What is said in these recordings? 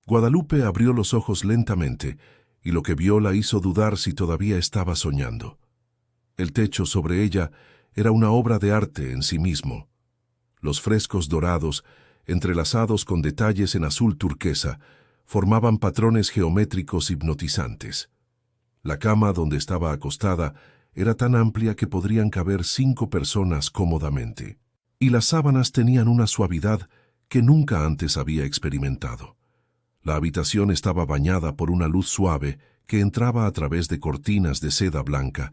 Guadalupe abrió los ojos lentamente, y lo que vio la hizo dudar si todavía estaba soñando. El techo sobre ella era una obra de arte en sí mismo. Los frescos dorados, entrelazados con detalles en azul turquesa, formaban patrones geométricos hipnotizantes. La cama donde estaba acostada era tan amplia que podrían caber 5 personas cómodamente, y las sábanas tenían una suavidad que nunca antes había experimentado. La habitación estaba bañada por una luz suave que entraba a través de cortinas de seda blanca,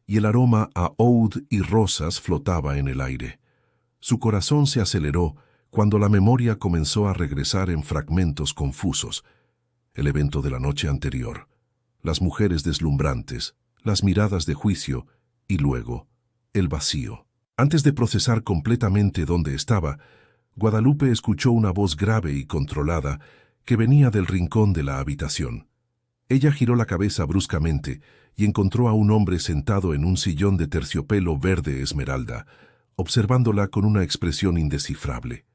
y el aroma a oud y rosas flotaba en el aire. Su corazón se aceleró cuando la memoria comenzó a regresar en fragmentos confusos. El evento de la noche anterior, las mujeres deslumbrantes, las miradas de juicio y luego el vacío. Antes de procesar completamente dónde estaba, Guadalupe escuchó una voz grave y controlada que venía del rincón de la habitación. Ella giró la cabeza bruscamente y encontró a un hombre sentado en un sillón de terciopelo verde esmeralda, observándola con una expresión indescifrable.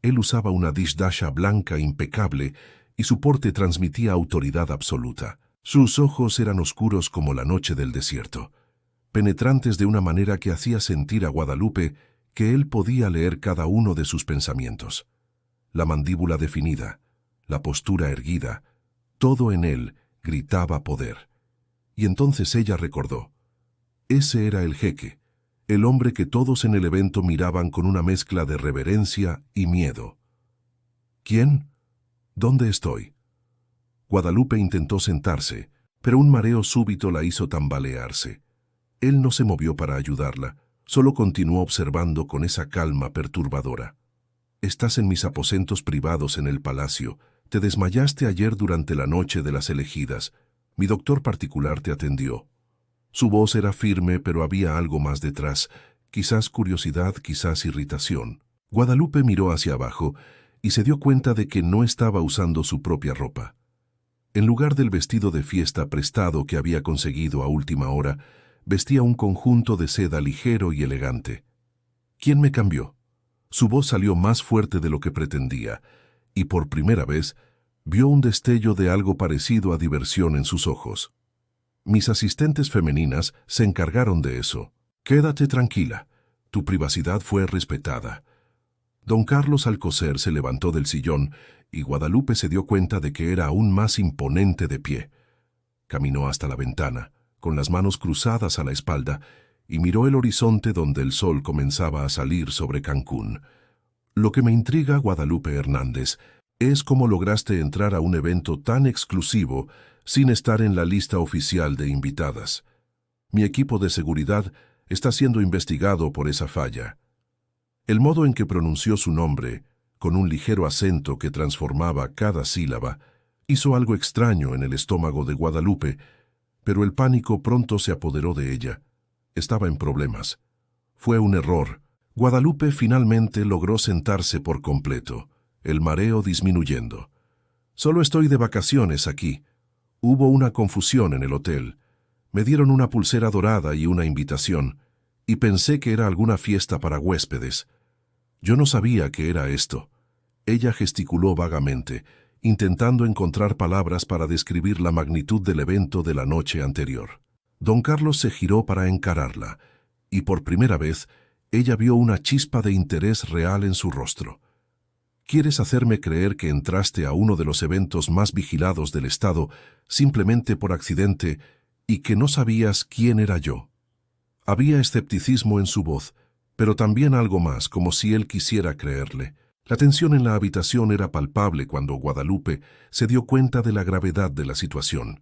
Él usaba una dishdasha blanca impecable y su porte transmitía autoridad absoluta. Sus ojos eran oscuros como la noche del desierto, penetrantes de una manera que hacía sentir a Guadalupe que él podía leer cada uno de sus pensamientos. La mandíbula definida, la postura erguida, todo en él gritaba poder. Y entonces ella recordó. Ese era el jeque, el hombre que todos en el evento miraban con una mezcla de reverencia y miedo. ¿Quién? ¿Dónde estoy? Guadalupe intentó sentarse, pero un mareo súbito la hizo tambalearse. Él no se movió para ayudarla, solo continuó observando con esa calma perturbadora. Estás en mis aposentos privados en el palacio. Te desmayaste ayer durante la noche de las elegidas. Mi doctor particular te atendió. Su voz era firme, pero había algo más detrás, quizás curiosidad, quizás irritación. Guadalupe miró hacia abajo y se dio cuenta de que no estaba usando su propia ropa. En lugar del vestido de fiesta prestado que había conseguido a última hora, vestía un conjunto de seda ligero y elegante. ¿Quién me cambió? Su voz salió más fuerte de lo que pretendía, y por primera vez vio un destello de algo parecido a diversión en sus ojos. Mis asistentes femeninas se encargaron de eso. Quédate tranquila, tu privacidad fue respetada. Don Carlos Alcocer se levantó del sillón y Guadalupe se dio cuenta de que era aún más imponente de pie. Caminó hasta la ventana, con las manos cruzadas a la espalda, y miró el horizonte donde el sol comenzaba a salir sobre Cancún. Lo que me intriga, Guadalupe Hernández, es cómo lograste entrar a un evento tan exclusivo sin estar en la lista oficial de invitadas. Mi equipo de seguridad está siendo investigado por esa falla. El modo en que pronunció su nombre, con un ligero acento que transformaba cada sílaba, hizo algo extraño en el estómago de Guadalupe, pero el pánico pronto se apoderó de ella. Estaba en problemas. Fue un error. Guadalupe finalmente logró sentarse por completo, el mareo disminuyendo. Solo estoy de vacaciones aquí. Hubo una confusión en el hotel. Me dieron una pulsera dorada y una invitación, y pensé que era alguna fiesta para huéspedes. Yo no sabía que era esto. Ella gesticuló vagamente, intentando encontrar palabras para describir la magnitud del evento de la noche anterior. Don Carlos se giró para encararla, y por primera vez ella vio una chispa de interés real en su rostro. ¿Quieres hacerme creer que entraste a uno de los eventos más vigilados del Estado simplemente por accidente y que no sabías quién era yo? Había escepticismo en su voz, pero también algo más, como si él quisiera creerle. La tensión en la habitación era palpable cuando Guadalupe se dio cuenta de la gravedad de la situación.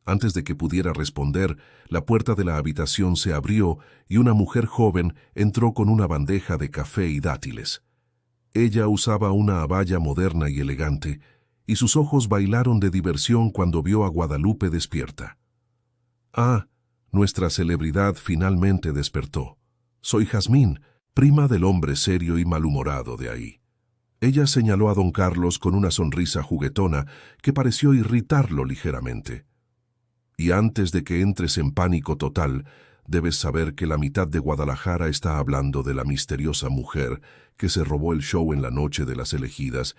Antes de que pudiera responder, la puerta de la habitación se abrió y una mujer joven entró con una bandeja de café y dátiles. Ella usaba una abaya moderna y elegante, y sus ojos bailaron de diversión cuando vio a Guadalupe despierta. Ah, nuestra celebridad finalmente despertó. Soy Jazmín, prima del hombre serio y malhumorado de ahí. Ella señaló a don Carlos con una sonrisa juguetona que pareció irritarlo ligeramente. Y antes de que entres en pánico total, debes saber que la mitad de Guadalajara está hablando de la misteriosa mujer que se robó el show en la noche de las elegidas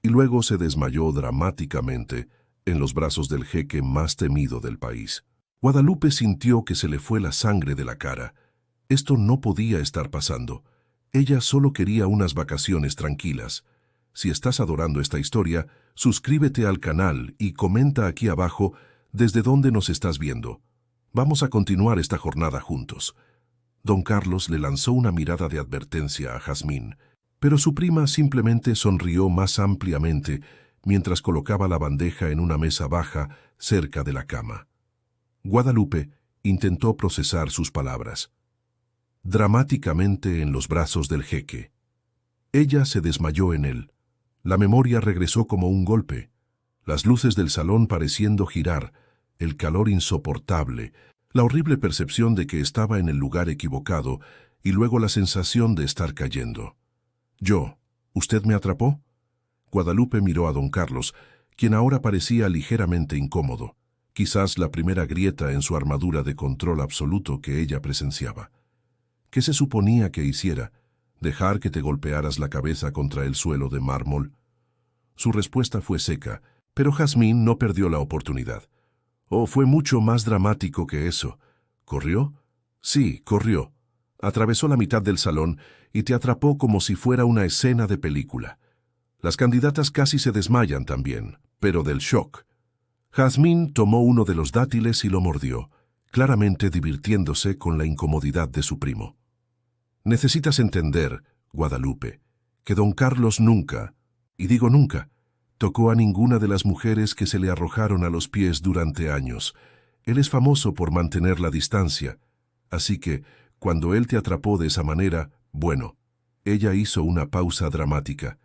y luego se desmayó dramáticamente en los brazos del jeque más temido del país. Guadalupe sintió que se le fue la sangre de la cara. Esto no podía estar pasando. Ella solo quería unas vacaciones tranquilas. Si estás adorando esta historia, suscríbete al canal y comenta aquí abajo desde dónde nos estás viendo. Vamos a continuar esta jornada juntos. Don Carlos le lanzó una mirada de advertencia a Jazmín, pero su prima simplemente sonrió más ampliamente mientras colocaba la bandeja en una mesa baja cerca de la cama. Guadalupe intentó procesar sus palabras. Dramáticamente en los brazos del jeque. Ella se desmayó en él. La memoria regresó como un golpe. Las luces del salón pareciendo girar, el calor insoportable, la horrible percepción de que estaba en el lugar equivocado y luego la sensación de estar cayendo. ¿Usted me atrapó? Guadalupe miró a don Carlos, quien ahora parecía ligeramente incómodo, quizás la primera grieta en su armadura de control absoluto que ella presenciaba. ¿Qué se suponía que hiciera? ¿Dejar que te golpearas la cabeza contra el suelo de mármol? Su respuesta fue seca, pero Jazmín no perdió la oportunidad. Fue mucho más dramático que eso. ¿Corrió? Sí, corrió. Atravesó la mitad del salón y te atrapó como si fuera una escena de película. Las candidatas casi se desmayan también, pero del shock. Jazmín tomó uno de los dátiles y lo mordió, claramente divirtiéndose con la incomodidad de su primo. Necesitas entender, Guadalupe, que don Carlos nunca, y digo nunca, tocó a ninguna de las mujeres que se le arrojaron a los pies durante años. Él es famoso por mantener la distancia, así que, cuando él te atrapó de esa manera, bueno, ella hizo una pausa dramática.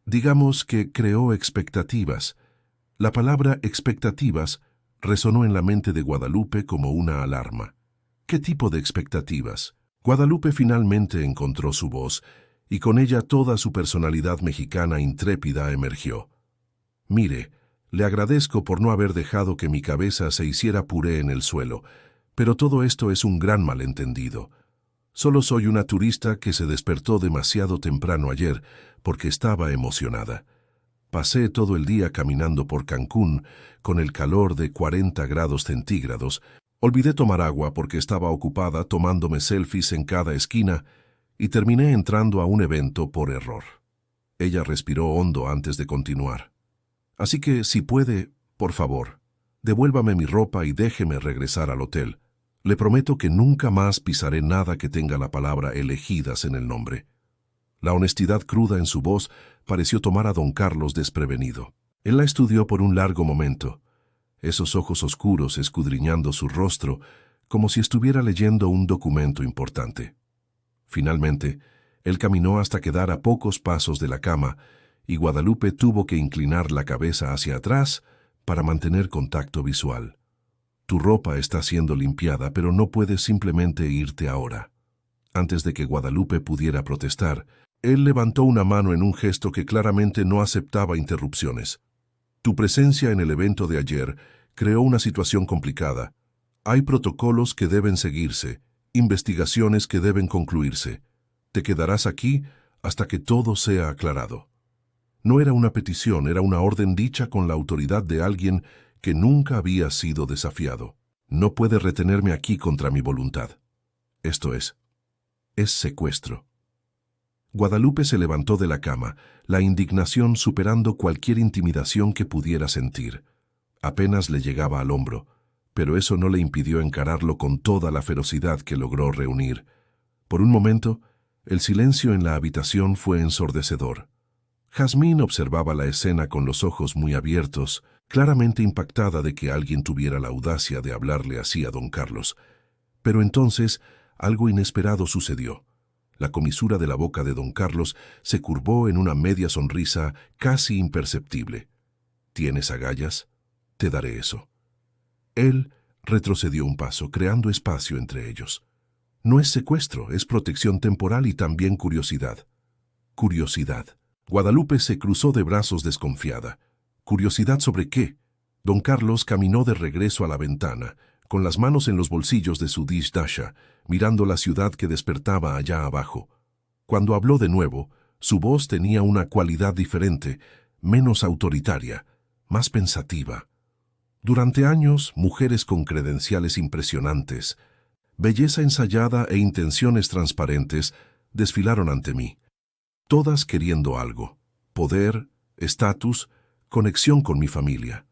Digamos que creó expectativas. La palabra expectativas resonó en la mente de Guadalupe como una alarma. ¿Qué tipo de expectativas? Guadalupe finalmente encontró su voz, y con ella toda su personalidad mexicana intrépida emergió. Mire, le agradezco por no haber dejado que mi cabeza se hiciera puré en el suelo, pero todo esto es un gran malentendido. Solo soy una turista que se despertó demasiado temprano ayer porque estaba emocionada. Pasé todo el día caminando por Cancún con el calor de 40 grados centígrados. Olvidé tomar agua porque estaba ocupada tomándome selfies en cada esquina y terminé entrando a un evento por error. Ella respiró hondo antes de continuar. Así que, si puede, por favor, devuélvame mi ropa y déjeme regresar al hotel. Le prometo que nunca más pisaré nada que tenga la palabra elegidas en el nombre. La honestidad cruda en su voz pareció tomar a don Carlos desprevenido. Él la estudió por un largo momento, esos ojos oscuros escudriñando su rostro como si estuviera leyendo un documento importante. Finalmente, él caminó hasta quedar a pocos pasos de la cama y Guadalupe tuvo que inclinar la cabeza hacia atrás para mantener contacto visual. Tu ropa está siendo limpiada, pero no puedes simplemente irte ahora. Antes de que Guadalupe pudiera protestar, él levantó una mano en un gesto que claramente no aceptaba interrupciones. Tu presencia en el evento de ayer creó una situación complicada. Hay protocolos que deben seguirse, investigaciones que deben concluirse. Te quedarás aquí hasta que todo sea aclarado. No era una petición, era una orden dicha con la autoridad de alguien que nunca había sido desafiado. No puede retenerme aquí contra mi voluntad. Esto es secuestro. Guadalupe se levantó de la cama, la indignación superando cualquier intimidación que pudiera sentir. Apenas le llegaba al hombro, pero eso no le impidió encararlo con toda la ferocidad que logró reunir. Por un momento, el silencio en la habitación fue ensordecedor. Jazmín observaba la escena con los ojos muy abiertos, claramente impactada de que alguien tuviera la audacia de hablarle así a don Carlos. Pero entonces, algo inesperado sucedió. La comisura de la boca de don Carlos se curvó en una media sonrisa casi imperceptible. ¿Tienes agallas? Te daré eso. Él retrocedió un paso, creando espacio entre ellos. No es secuestro, es protección temporal y también curiosidad. Curiosidad. Guadalupe se cruzó de brazos desconfiada. ¿Curiosidad sobre qué? Don Carlos caminó de regreso a la ventana, con las manos en los bolsillos de su dish dasha, mirando la ciudad que despertaba allá abajo. Cuando habló de nuevo, su voz tenía una cualidad diferente, menos autoritaria, más pensativa. Durante años, mujeres con credenciales impresionantes, belleza ensayada e intenciones transparentes desfilaron ante mí, todas queriendo algo: poder, estatus, conexión con mi familia.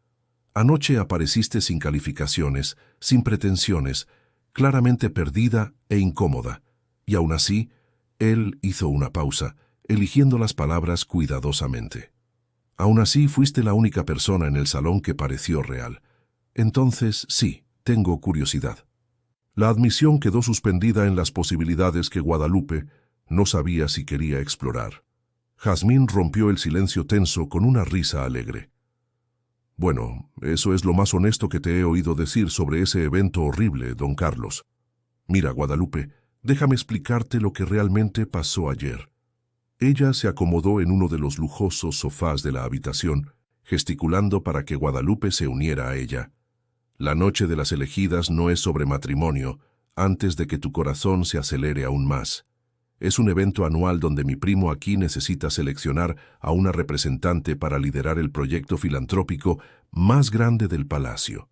Anoche apareciste sin calificaciones, sin pretensiones, claramente perdida e incómoda, y aún así, él hizo una pausa, eligiendo las palabras cuidadosamente. Aún así, fuiste la única persona en el salón que pareció real. Entonces, sí, tengo curiosidad. La admisión quedó suspendida en las posibilidades que Guadalupe no sabía si quería explorar. Jazmín rompió el silencio tenso con una risa alegre. Bueno, eso es lo más honesto que te he oído decir sobre ese evento horrible, don Carlos. Mira, Guadalupe, déjame explicarte lo que realmente pasó ayer. Ella se acomodó en uno de los lujosos sofás de la habitación, gesticulando para que Guadalupe se uniera a ella. La noche de las elegidas no es sobre matrimonio, antes de que tu corazón se acelere aún más. Es un evento anual donde mi primo aquí necesita seleccionar a una representante para liderar el proyecto filantrópico más grande del palacio.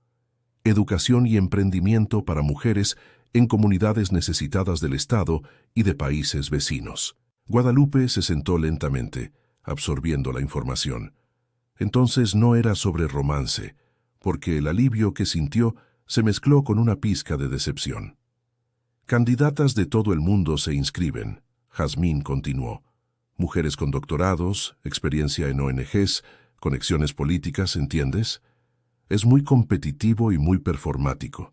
Educación y emprendimiento para mujeres en comunidades necesitadas del Estado y de países vecinos. Guadalupe se sentó lentamente, absorbiendo la información. Entonces no era sobre romance, porque el alivio que sintió se mezcló con una pizca de decepción. Candidatas de todo el mundo se inscriben, Jazmín continuó. Mujeres con doctorados, experiencia en ONGs, conexiones políticas, ¿entiendes? Es muy competitivo y muy performático.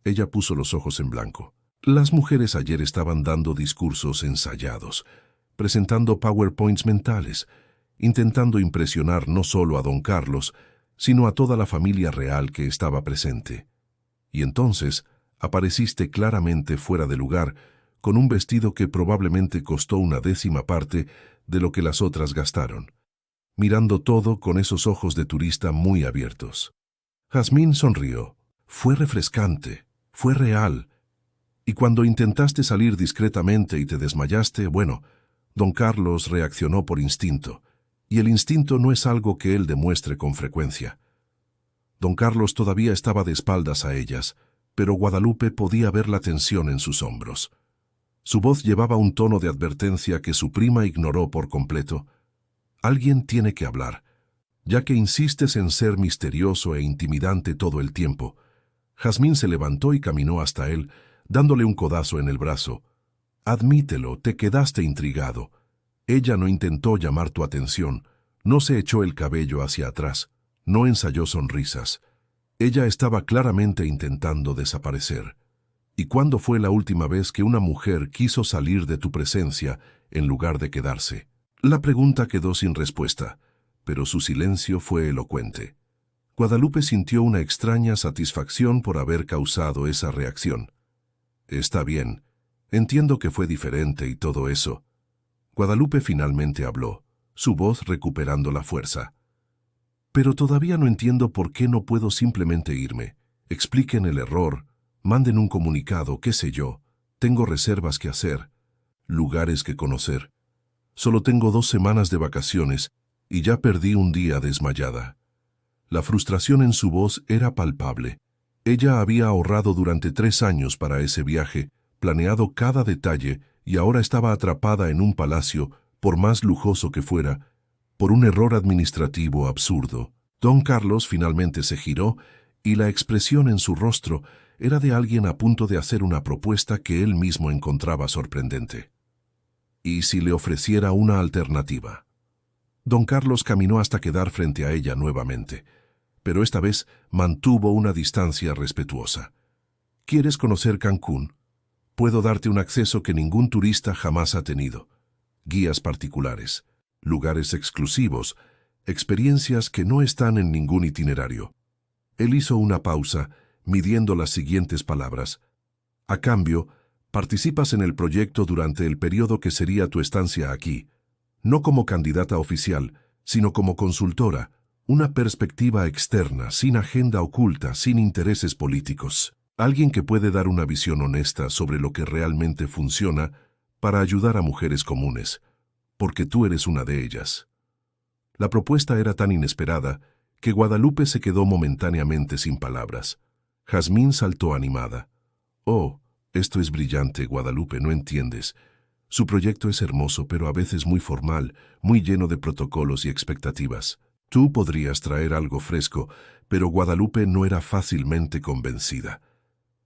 Ella puso los ojos en blanco. Las mujeres ayer estaban dando discursos ensayados, presentando PowerPoints mentales, intentando impresionar no solo a don Carlos, sino a toda la familia real que estaba presente. Y entonces apareciste claramente fuera de lugar, con un vestido que probablemente costó una décima parte de lo que las otras gastaron, mirando todo con esos ojos de turista muy abiertos. Jazmín sonrió. Fue refrescante, fue real. Y cuando intentaste salir discretamente y te desmayaste, bueno, don Carlos reaccionó por instinto, y el instinto no es algo que él demuestre con frecuencia. Don Carlos todavía estaba de espaldas a ellas, pero Guadalupe podía ver la tensión en sus hombros. Su voz llevaba un tono de advertencia que su prima ignoró por completo. Alguien tiene que hablar, ya que insistes en ser misterioso e intimidante todo el tiempo. Jazmín se levantó y caminó hasta él, dándole un codazo en el brazo. Admítelo, te quedaste intrigado. Ella no intentó llamar tu atención, no se echó el cabello hacia atrás, no ensayó sonrisas. Ella estaba claramente intentando desaparecer. ¿Y cuándo fue la última vez que una mujer quiso salir de tu presencia en lugar de quedarse? La pregunta quedó sin respuesta, pero su silencio fue elocuente. Guadalupe sintió una extraña satisfacción por haber causado esa reacción. Está bien, entiendo que fue diferente y todo eso. Guadalupe finalmente habló, su voz recuperando la fuerza. Pero todavía no entiendo por qué no puedo simplemente irme. Expliquen el error, manden un comunicado, qué sé yo. Tengo reservas que hacer, lugares que conocer. Solo tengo 2 semanas de vacaciones y ya perdí un día desmayada. La frustración en su voz era palpable. Ella había ahorrado durante 3 años para ese viaje, planeado cada detalle, y ahora estaba atrapada en un palacio, por más lujoso que fuera, por un error administrativo absurdo. Don Carlos finalmente se giró, y la expresión en su rostro era de alguien a punto de hacer una propuesta que él mismo encontraba sorprendente. ¿Y si le ofreciera una alternativa? Don Carlos caminó hasta quedar frente a ella nuevamente, pero esta vez mantuvo una distancia respetuosa. ¿Quieres conocer Cancún? Puedo darte un acceso que ningún turista jamás ha tenido. Guías particulares, lugares exclusivos, experiencias que no están en ningún itinerario. Él hizo una pausa, midiendo las siguientes palabras. A cambio, participas en el proyecto durante el periodo que sería tu estancia aquí, no como candidata oficial, sino como consultora, una perspectiva externa, sin agenda oculta, sin intereses políticos. Alguien que puede dar una visión honesta sobre lo que realmente funciona para ayudar a mujeres comunes, porque tú eres una de ellas. La propuesta era tan inesperada que Guadalupe se quedó momentáneamente sin palabras. Jazmín saltó animada. «Oh, esto es brillante, Guadalupe, no entiendes. Su proyecto es hermoso, pero a veces muy formal, muy lleno de protocolos y expectativas. Tú podrías traer algo fresco, pero Guadalupe no era fácilmente convencida.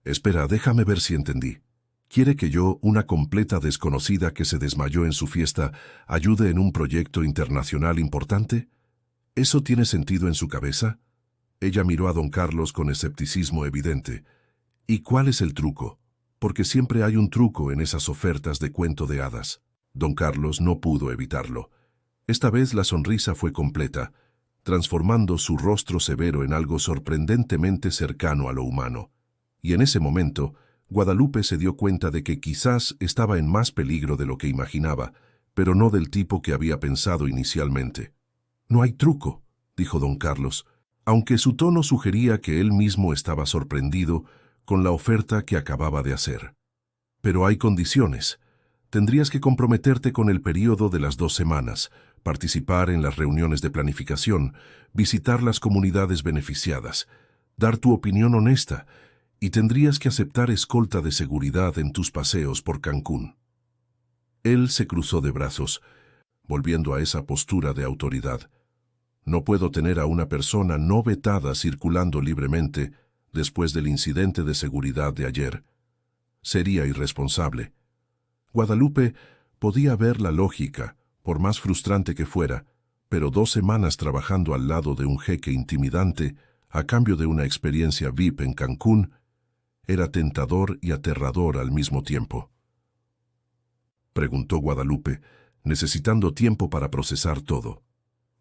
Espera, déjame ver si entendí. ¿Quiere que yo, una completa desconocida que se desmayó en su fiesta, ayude en un proyecto internacional importante? ¿Eso tiene sentido en su cabeza?» Ella miró a don Carlos con escepticismo evidente. «¿Y cuál es el truco? Porque siempre hay un truco en esas ofertas de cuento de hadas». Don Carlos no pudo evitarlo. Esta vez la sonrisa fue completa, transformando su rostro severo en algo sorprendentemente cercano a lo humano. Y en ese momento, Guadalupe se dio cuenta de que quizás estaba en más peligro de lo que imaginaba, pero no del tipo que había pensado inicialmente. «No hay truco», dijo don Carlos, aunque su tono sugería que él mismo estaba sorprendido con la oferta que acababa de hacer. «Pero hay condiciones. Tendrías que comprometerte con el período de las 2 semanas, participar en las reuniones de planificación, visitar las comunidades beneficiadas, dar tu opinión honesta, y tendrías que aceptar escolta de seguridad en tus paseos por Cancún». Él se cruzó de brazos, volviendo a esa postura de autoridad. «No puedo tener a una persona no vetada circulando libremente después del incidente de seguridad de ayer. Sería irresponsable». Guadalupe podía ver la lógica, por más frustrante que fuera, pero 2 semanas trabajando al lado de un jeque intimidante a cambio de una experiencia VIP en Cancún era tentador y aterrador al mismo tiempo. Preguntó Guadalupe, necesitando tiempo para procesar todo.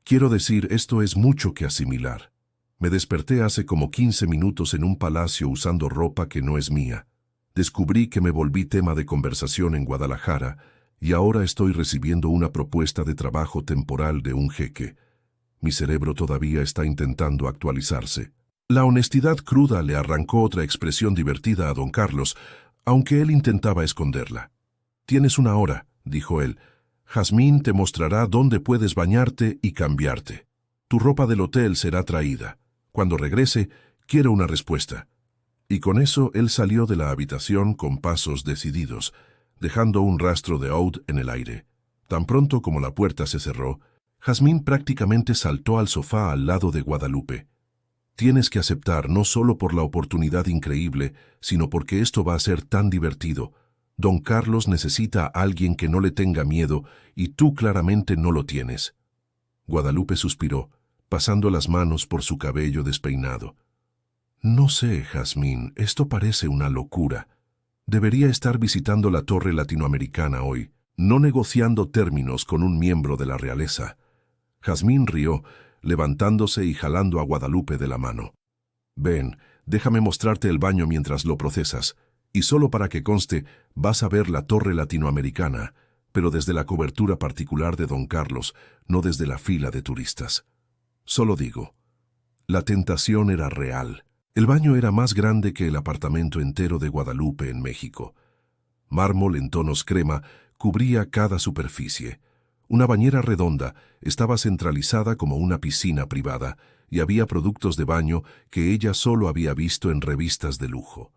«Quiero decir, esto es mucho que asimilar. Me desperté hace como 15 minutos en un palacio usando ropa que no es mía. Descubrí que me volví tema de conversación en Guadalajara y ahora estoy recibiendo una propuesta de trabajo temporal de un jeque. Mi cerebro todavía está intentando actualizarse». La honestidad cruda le arrancó otra expresión divertida a don Carlos, aunque él intentaba esconderla. «Tienes 1 hora», dijo él. «Jazmín te mostrará dónde puedes bañarte y cambiarte. Tu ropa del hotel será traída. Cuando regrese, quiero una respuesta». Y con eso él salió de la habitación con pasos decididos, dejando un rastro de oud en el aire. Tan pronto como la puerta se cerró, Jazmín prácticamente saltó al sofá al lado de Guadalupe. «Tienes que aceptar no solo por la oportunidad increíble, sino porque esto va a ser tan divertido. Don Carlos necesita a alguien que no le tenga miedo y tú claramente no lo tienes». Guadalupe suspiró, pasando las manos por su cabello despeinado. «No sé, Jazmín, esto parece una locura. Debería estar visitando la Torre Latinoamericana hoy, no negociando términos con un miembro de la realeza». Jazmín rió, levantándose y jalando a Guadalupe de la mano. «Ven, déjame mostrarte el baño mientras lo procesas, y solo para que conste, vas a ver la Torre Latinoamericana, pero desde la cobertura particular de don Carlos, no desde la fila de turistas. Solo digo». La tentación era real. El baño era más grande que el apartamento entero de Guadalupe en México. Mármol en tonos crema cubría cada superficie. Una bañera redonda estaba centralizada como una piscina privada y había productos de baño que ella solo había visto en revistas de lujo.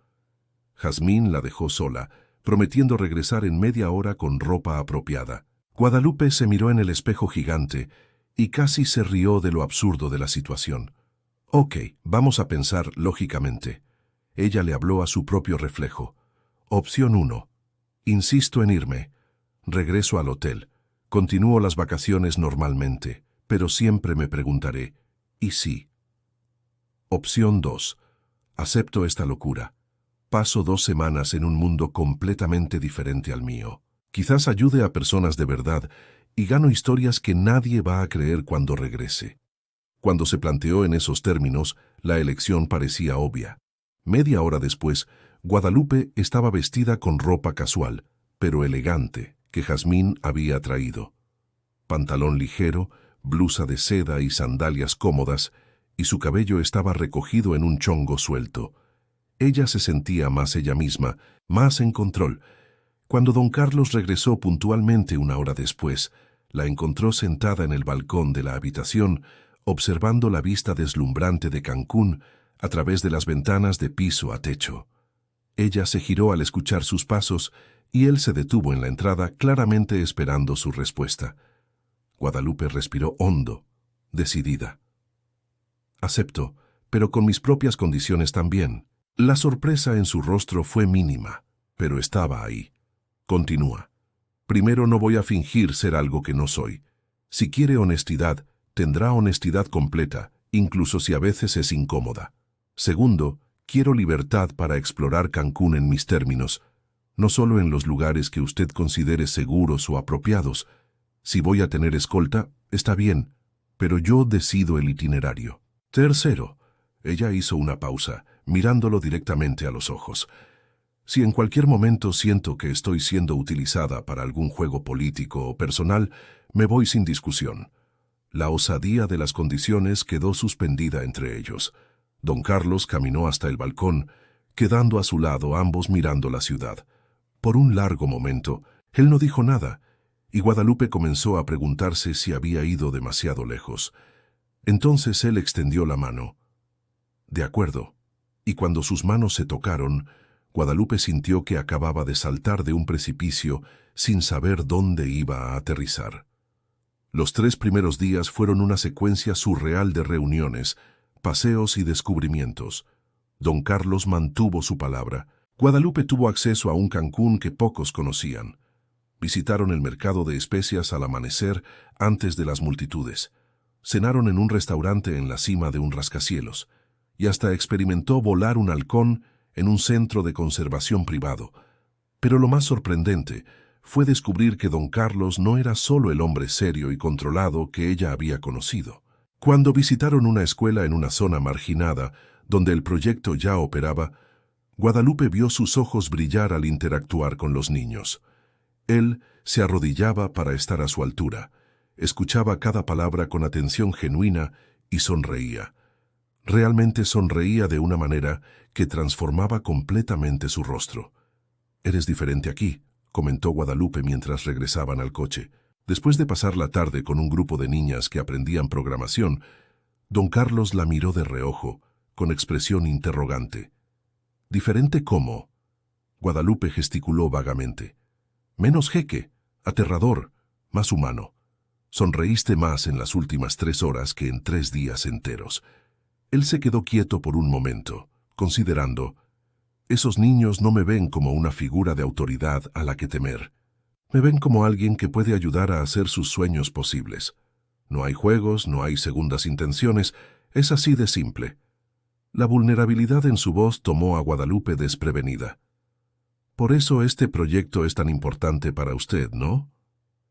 Jazmín la dejó sola, prometiendo regresar en media hora con ropa apropiada. Guadalupe se miró en el espejo gigante y casi se rió de lo absurdo de la situación. «Ok, vamos a pensar lógicamente». Ella le habló a su propio reflejo. «Opción 1. Insisto en irme. Regreso al hotel. Continúo las vacaciones normalmente, pero siempre me preguntaré, ¿y si?». Opción 2. Acepto esta locura. Paso 2 semanas en un mundo completamente diferente al mío. Quizás ayude a personas de verdad y gano historias que nadie va a creer cuando regrese. Cuando se planteó en esos términos, la elección parecía obvia. Media hora después, Guadalupe estaba vestida con ropa casual, pero elegante, que Jazmín había traído. Pantalón ligero, blusa de seda y sandalias cómodas, y su cabello estaba recogido en un chongo suelto. Ella se sentía más ella misma, más en control. Cuando don Carlos regresó puntualmente 1 hora después, La encontró sentada en el balcón de la habitación, observando la vista deslumbrante de Cancún a través de las ventanas de piso a techo. Ella se giró al escuchar sus pasos y él se detuvo en la entrada, claramente esperando su respuesta. Guadalupe respiró hondo, decidida. Acepto, pero con mis propias condiciones también. La sorpresa en su rostro fue mínima, pero estaba ahí. Continúa. Primero, no voy a fingir ser algo que no soy. Si quiere honestidad, tendrá honestidad completa, incluso si a veces es incómoda. Segundo, quiero libertad para explorar Cancún en mis términos, no solo en los lugares que usted considere seguros o apropiados. Si voy a tener escolta, está bien, pero yo decido el itinerario. Tercero, ella hizo una pausa, mirándolo directamente a los ojos. Si en cualquier momento siento que estoy siendo utilizada para algún juego político o personal, me voy sin discusión. La osadía de las condiciones quedó suspendida entre ellos. Don Carlos caminó hasta el balcón, quedando a su lado ambos mirando la ciudad. Por un largo momento, él no dijo nada, y Guadalupe comenzó a preguntarse si había ido demasiado lejos. Entonces él extendió la mano. De acuerdo, y cuando sus manos se tocaron, Guadalupe sintió que acababa de saltar de un precipicio sin saber dónde iba a aterrizar. Los 3 primeros días fueron una secuencia surreal de reuniones, paseos y descubrimientos. Don Carlos mantuvo su palabra. Guadalupe tuvo acceso a un Cancún que pocos conocían. Visitaron el mercado de especias al amanecer antes de las multitudes. Cenaron en un restaurante en la cima de un rascacielos. Y hasta experimentó volar un halcón en un centro de conservación privado. Pero lo más sorprendente fue descubrir que don Carlos no era solo el hombre serio y controlado que ella había conocido. Cuando visitaron una escuela en una zona marginada, donde el proyecto ya operaba, Guadalupe vio sus ojos brillar al interactuar con los niños. Él se arrodillaba para estar a su altura, escuchaba cada palabra con atención genuina y sonreía. Realmente sonreía de una manera que transformaba completamente su rostro. «Eres diferente aquí», comentó Guadalupe mientras regresaban al coche. Después de pasar la tarde con un grupo de niñas que aprendían programación, don Carlos la miró de reojo, con expresión interrogante. «¿Diferente cómo?». Guadalupe gesticuló vagamente. «Menos jeque, aterrador, más humano. Sonreíste más en las últimas 3 horas que en 3 días enteros». Él se quedó quieto por un momento, considerando, «Esos niños no me ven como una figura de autoridad a la que temer. Me ven como alguien que puede ayudar a hacer sus sueños posibles. No hay juegos, no hay segundas intenciones, es así de simple». La vulnerabilidad en su voz tomó a Guadalupe desprevenida. «Por eso este proyecto es tan importante para usted, ¿no?».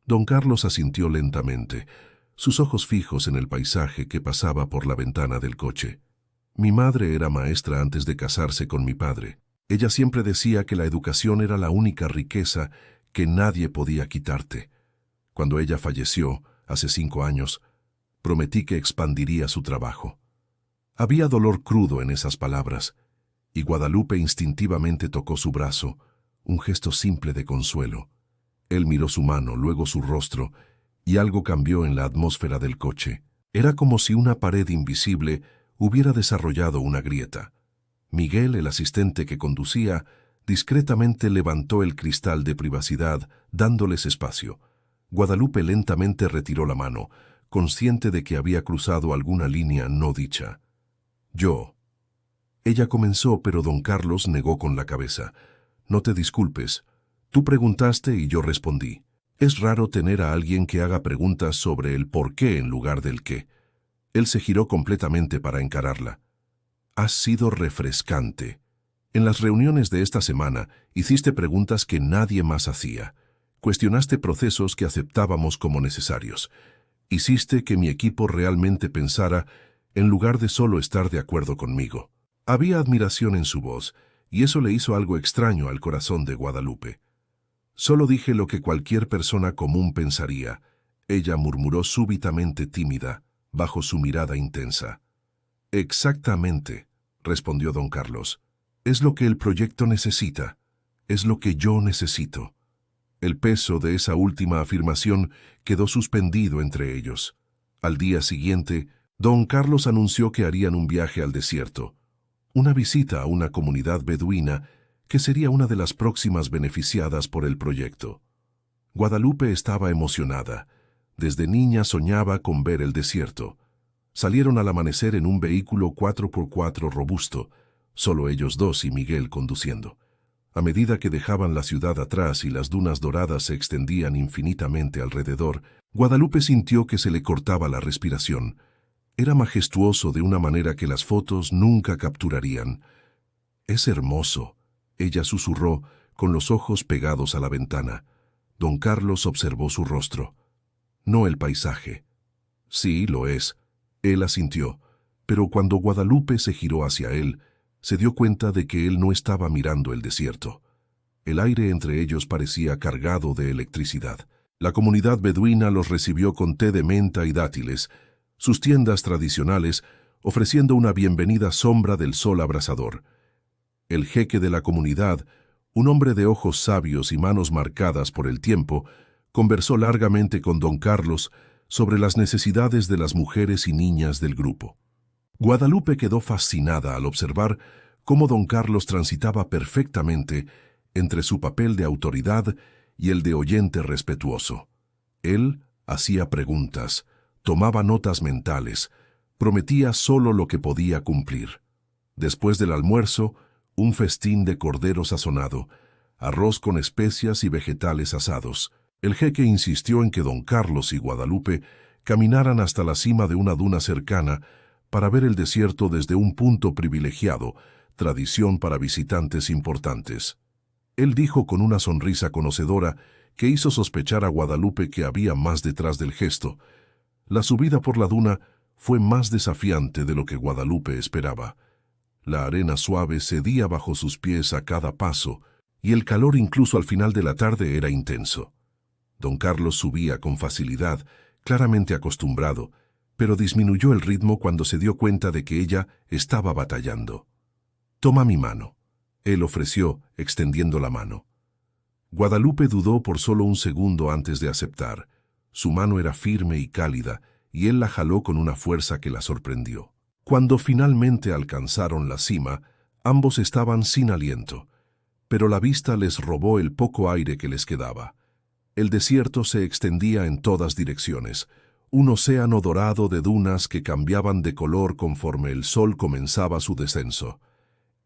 Don Carlos asintió lentamente, sus ojos fijos en el paisaje que pasaba por la ventana del coche. «Mi madre era maestra antes de casarse con mi padre. Ella siempre decía que la educación era la única riqueza que nadie podía quitarte. Cuando ella falleció, hace 5 años, prometí que expandiría su trabajo». Había dolor crudo en esas palabras, y Guadalupe instintivamente tocó su brazo, un gesto simple de consuelo. Él miró su mano, luego su rostro, y algo cambió en la atmósfera del coche. Era como si una pared invisible hubiera desarrollado una grieta. Miguel, el asistente que conducía, discretamente levantó el cristal de privacidad, dándoles espacio. Guadalupe lentamente retiró la mano, consciente de que había cruzado alguna línea no dicha. «Yo». Ella comenzó, pero don Carlos negó con la cabeza. «No te disculpes. Tú preguntaste y yo respondí. Es raro tener a alguien que haga preguntas sobre el por qué en lugar del qué». Él se giró completamente para encararla. «Has sido refrescante. En las reuniones de esta semana hiciste preguntas que nadie más hacía. Cuestionaste procesos que aceptábamos como necesarios. Hiciste que mi equipo realmente pensara en lugar de solo estar de acuerdo conmigo». Había admiración en su voz, y eso le hizo algo extraño al corazón de Guadalupe. «Solo dije lo que cualquier persona común pensaría», ella murmuró súbitamente tímida, bajo su mirada intensa. «Exactamente», respondió don Carlos. «Es lo que el proyecto necesita. Es lo que yo necesito». El peso de esa última afirmación quedó suspendido entre ellos. Al día siguiente, don Carlos anunció que harían un viaje al desierto, una visita a una comunidad beduina que sería una de las próximas beneficiadas por el proyecto. Guadalupe estaba emocionada. Desde niña soñaba con ver el desierto. Salieron al amanecer en un vehículo 4x4 robusto, solo ellos dos y Miguel conduciendo. A medida que dejaban la ciudad atrás y las dunas doradas se extendían infinitamente alrededor, Guadalupe sintió que se le cortaba la respiración. Era majestuoso de una manera que las fotos nunca capturarían. «Es hermoso», ella susurró, con los ojos pegados a la ventana. Don Carlos observó su rostro. «No el paisaje». «Sí, lo es», él asintió, pero cuando Guadalupe se giró hacia él, se dio cuenta de que él no estaba mirando el desierto. El aire entre ellos parecía cargado de electricidad. La comunidad beduina los recibió con té de menta y dátiles, sus tiendas tradicionales ofreciendo una bienvenida sombra del sol abrasador. El jeque de la comunidad, un hombre de ojos sabios y manos marcadas por el tiempo, conversó largamente con don Carlos sobre las necesidades de las mujeres y niñas del grupo. Guadalupe quedó fascinada al observar cómo don Carlos transitaba perfectamente entre su papel de autoridad y el de oyente respetuoso. Él hacía preguntas, tomaba notas mentales, prometía solo lo que podía cumplir. Después del almuerzo, un festín de cordero sazonado, arroz con especias y vegetales asados. El jeque insistió en que don Carlos y Guadalupe caminaran hasta la cima de una duna cercana para ver el desierto desde un punto privilegiado, tradición para visitantes importantes. Él dijo con una sonrisa conocedora que hizo sospechar a Guadalupe que había más detrás del gesto. La subida por la duna fue más desafiante de lo que Guadalupe esperaba. La arena suave cedía bajo sus pies a cada paso, y el calor incluso al final de la tarde era intenso. Don Carlos subía con facilidad, claramente acostumbrado, pero disminuyó el ritmo cuando se dio cuenta de que ella estaba batallando. «Toma mi mano», él ofreció, extendiendo la mano. Guadalupe dudó por solo un segundo antes de aceptar. Su mano era firme y cálida, y él la jaló con una fuerza que la sorprendió. Cuando finalmente alcanzaron la cima, ambos estaban sin aliento, pero la vista les robó el poco aire que les quedaba. El desierto se extendía en todas direcciones, un océano dorado de dunas que cambiaban de color conforme el sol comenzaba su descenso.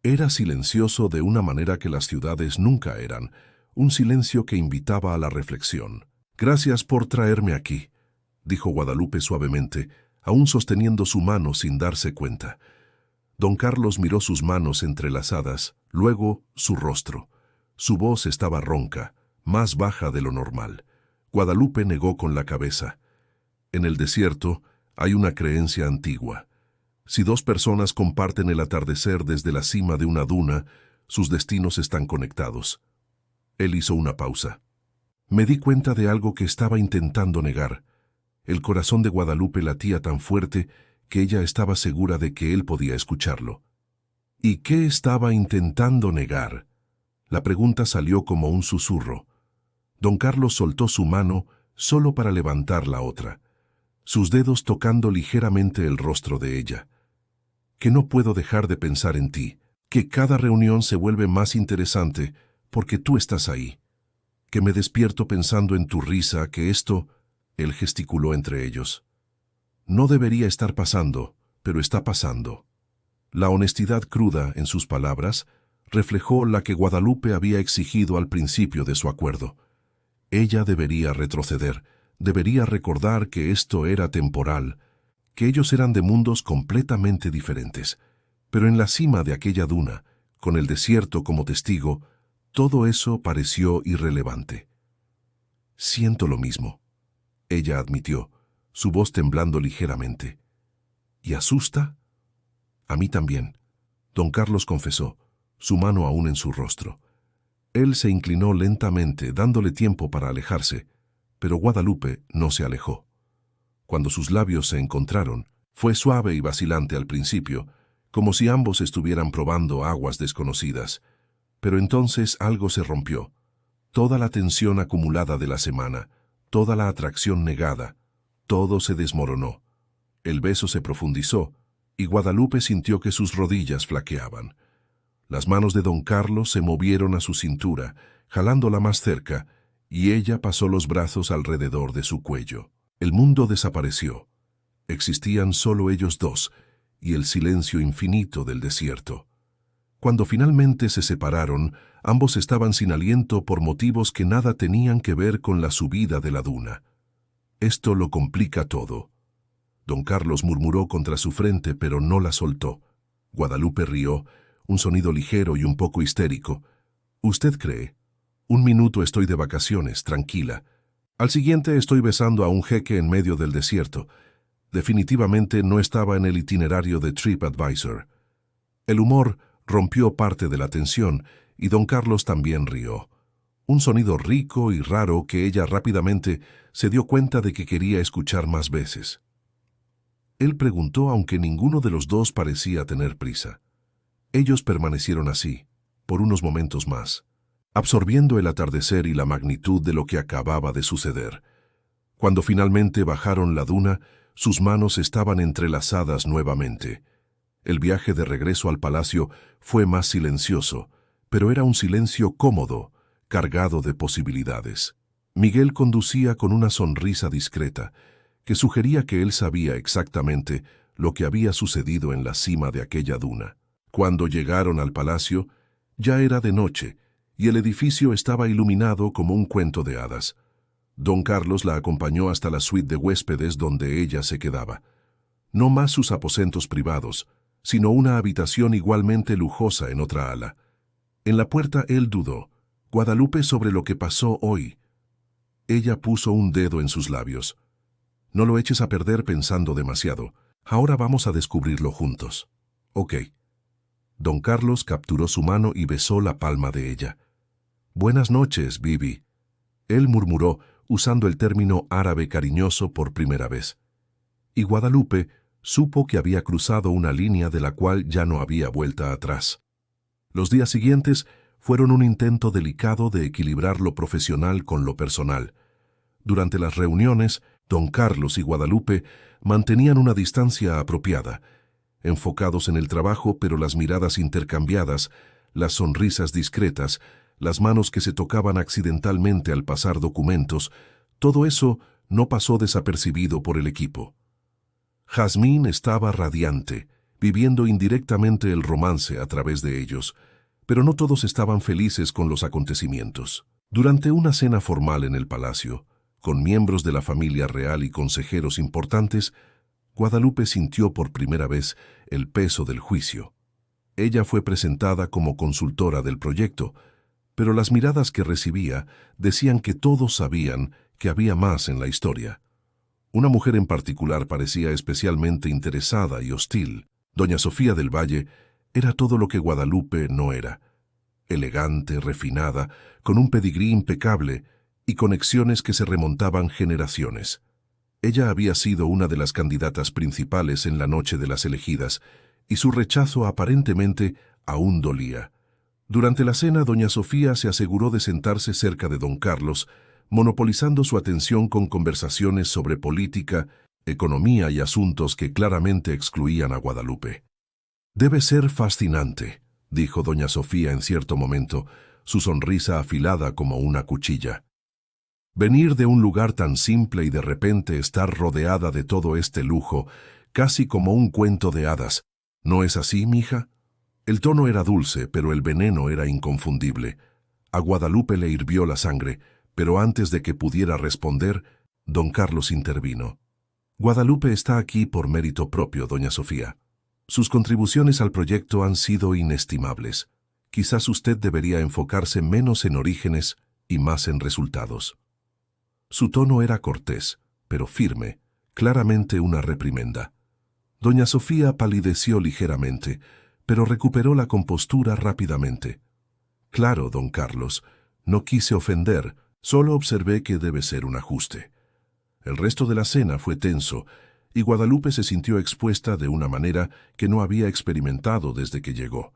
Era silencioso de una manera que las ciudades nunca eran, un silencio que invitaba a la reflexión. «Gracias por traerme aquí», dijo Guadalupe suavemente, aún sosteniendo su mano sin darse cuenta. Don Carlos miró sus manos entrelazadas, luego su rostro. Su voz estaba ronca, más baja de lo normal. Guadalupe negó con la cabeza. En el desierto hay una creencia antigua. Si dos personas comparten el atardecer desde la cima de una duna, sus destinos están conectados. Él hizo una pausa. Me di cuenta de algo que estaba intentando negar. El corazón de Guadalupe latía tan fuerte que ella estaba segura de que él podía escucharlo. ¿Y qué estaba intentando negar? La pregunta salió como un susurro. Don Carlos soltó su mano solo para levantar la otra, sus dedos tocando ligeramente el rostro de ella. Que no puedo dejar de pensar en ti, que cada reunión se vuelve más interesante porque tú estás ahí, que me despierto pensando en tu risa, que esto, él gesticuló entre ellos. No debería estar pasando, pero está pasando. La honestidad cruda en sus palabras reflejó la que Guadalupe había exigido al principio de su acuerdo. Ella debería retroceder, debería recordar que esto era temporal, que ellos eran de mundos completamente diferentes. Pero en la cima de aquella duna, con el desierto como testigo, todo eso pareció irrelevante. «Siento lo mismo», ella admitió, su voz temblando ligeramente. «¿Y asusta?» «A mí también», don Carlos confesó, su mano aún en su rostro. Él se inclinó lentamente, dándole tiempo para alejarse, pero Guadalupe no se alejó. Cuando sus labios se encontraron, fue suave y vacilante al principio, como si ambos estuvieran probando aguas desconocidas. Pero entonces algo se rompió. Toda la tensión acumulada de la semana, toda la atracción negada, todo se desmoronó. El beso se profundizó, y Guadalupe sintió que sus rodillas flaqueaban. Las manos de don Carlos se movieron a su cintura, jalándola más cerca, y ella pasó los brazos alrededor de su cuello. El mundo desapareció. Existían solo ellos dos, y el silencio infinito del desierto. Cuando finalmente se separaron, ambos estaban sin aliento por motivos que nada tenían que ver con la subida de la duna. Esto lo complica todo. Don Carlos murmuró contra su frente, pero no la soltó. Guadalupe rió, un sonido ligero y un poco histérico. ¿Usted cree? Un minuto estoy de vacaciones, tranquila. Al siguiente estoy besando a un jeque en medio del desierto. Definitivamente no estaba en el itinerario de TripAdvisor. El humor rompió parte de la tensión y don Carlos también rió. Un sonido rico y raro que ella rápidamente se dio cuenta de que quería escuchar más veces. Él preguntó aunque ninguno de los dos parecía tener prisa. Ellos permanecieron así, por unos momentos más, absorbiendo el atardecer y la magnitud de lo que acababa de suceder. Cuando finalmente bajaron la duna, sus manos estaban entrelazadas nuevamente. El viaje de regreso al palacio fue más silencioso, pero era un silencio cómodo, cargado de posibilidades. Miguel conducía con una sonrisa discreta, que sugería que él sabía exactamente lo que había sucedido en la cima de aquella duna. Cuando llegaron al palacio, ya era de noche, y el edificio estaba iluminado como un cuento de hadas. Don Carlos la acompañó hasta la suite de huéspedes donde ella se quedaba. No más sus aposentos privados, sino una habitación igualmente lujosa en otra ala. En la puerta él dudó. Guadalupe, sobre lo que pasó hoy. Ella puso un dedo en sus labios. No lo eches a perder pensando demasiado. Ahora vamos a descubrirlo juntos. Ok. Don Carlos capturó su mano y besó la palma de ella. Buenas noches, Bibi. Él murmuró, usando el término árabe cariñoso por primera vez. Y Guadalupe supo que había cruzado una línea de la cual ya no había vuelta atrás. Los días siguientes fueron un intento delicado de equilibrar lo profesional con lo personal. Durante las reuniones, don Carlos y Guadalupe mantenían una distancia apropiada, enfocados en el trabajo, pero las miradas intercambiadas, las sonrisas discretas, las manos que se tocaban accidentalmente al pasar documentos, todo eso no pasó desapercibido por el equipo. Jazmín estaba radiante, viviendo indirectamente el romance a través de ellos, pero no todos estaban felices con los acontecimientos. Durante una cena formal en el palacio, con miembros de la familia real y consejeros importantes, Guadalupe sintió por primera vez el peso del juicio. Ella fue presentada como consultora del proyecto, pero las miradas que recibía decían que todos sabían que había más en la historia. Una mujer en particular parecía especialmente interesada y hostil. Doña Sofía del Valle era todo lo que Guadalupe no era. Elegante, refinada, con un pedigrí impecable y conexiones que se remontaban generaciones. Ella había sido una de las candidatas principales en la noche de las elegidas, y su rechazo aparentemente aún dolía. Durante la cena, doña Sofía se aseguró de sentarse cerca de don Carlos, monopolizando su atención con conversaciones sobre política, economía y asuntos que claramente excluían a Guadalupe. «Debe ser fascinante», dijo doña Sofía en cierto momento, su sonrisa afilada como una cuchilla. «Venir de un lugar tan simple y de repente estar rodeada de todo este lujo, casi como un cuento de hadas. ¿No es así, mija?» El tono era dulce, pero el veneno era inconfundible. A Guadalupe le hirvió la sangre, pero antes de que pudiera responder, don Carlos intervino. «Guadalupe está aquí por mérito propio, doña Sofía. Sus contribuciones al proyecto han sido inestimables. Quizás usted debería enfocarse menos en orígenes y más en resultados». Su tono era cortés, pero firme, claramente una reprimenda. Doña Sofía palideció ligeramente, pero recuperó la compostura rápidamente. «Claro, don Carlos, no quise ofender, solo observé que debe ser un ajuste». El resto de la cena fue tenso, y Guadalupe se sintió expuesta de una manera que no había experimentado desde que llegó.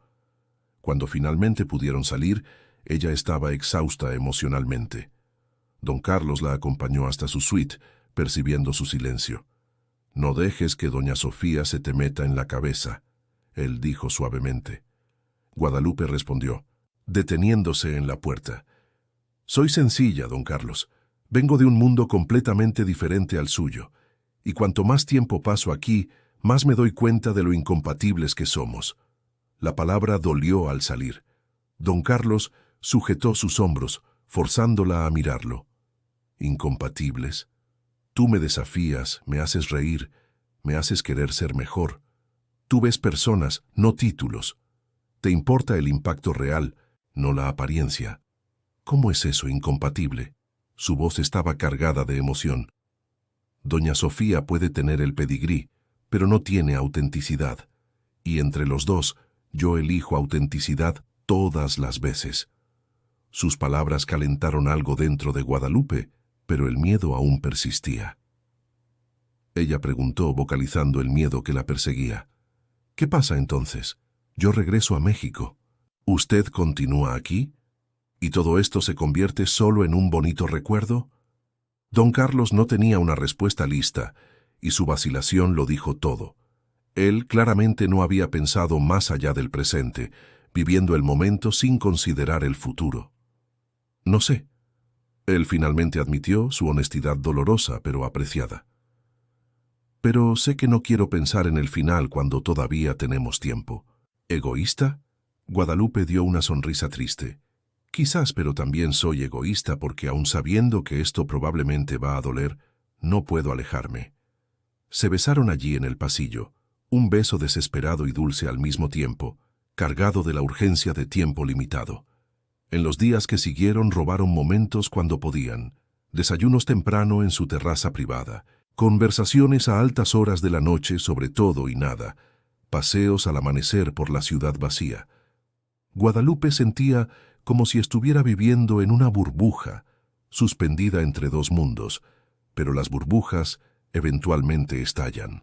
Cuando finalmente pudieron salir, Ella estaba exhausta emocionalmente. Don Carlos la acompañó hasta su suite, percibiendo su silencio. «No dejes que doña Sofía se te meta en la cabeza», él dijo suavemente. Guadalupe respondió, deteniéndose en la puerta. «Soy sencilla, don Carlos. Vengo de un mundo completamente diferente al suyo, y cuanto más tiempo paso aquí, más me doy cuenta de lo incompatibles que somos». La palabra dolió al salir. Don Carlos sujetó sus hombros, forzándola a mirarlo. «¿Incompatibles? Tú me desafías, me haces reír, me haces querer ser mejor. Tú ves personas, no títulos. Te importa el impacto real, no la apariencia. ¿Cómo es eso incompatible?» Su voz estaba cargada de emoción. «Doña Sofía puede tener el pedigrí, pero no tiene autenticidad. Y entre los dos, yo elijo autenticidad todas las veces». Sus palabras calentaron algo dentro de Guadalupe, pero el miedo aún persistía. Ella preguntó, vocalizando el miedo que la perseguía. «¿Qué pasa entonces? Yo regreso a México. ¿Usted continúa aquí? ¿Y todo esto se convierte solo en un bonito recuerdo?» Don Carlos no tenía una respuesta lista, y su vacilación lo dijo todo. Él claramente no había pensado más allá del presente, viviendo el momento sin considerar el futuro. «No sé». Él finalmente admitió su honestidad dolorosa pero apreciada. «Pero sé que no quiero pensar en el final cuando todavía tenemos tiempo». «¿Egoísta?» Guadalupe dio una sonrisa triste. «Quizás, pero también soy egoísta porque aun sabiendo que esto probablemente va a doler, no puedo alejarme». Se besaron allí en el pasillo, un beso desesperado y dulce al mismo tiempo, cargado de la urgencia de tiempo limitado. En los días que siguieron robaron momentos cuando podían, desayunos temprano en su terraza privada, conversaciones a altas horas de la noche sobre todo y nada, paseos al amanecer por la ciudad vacía. Guadalupe sentía como si estuviera viviendo en una burbuja, suspendida entre dos mundos, pero las burbujas eventualmente estallan.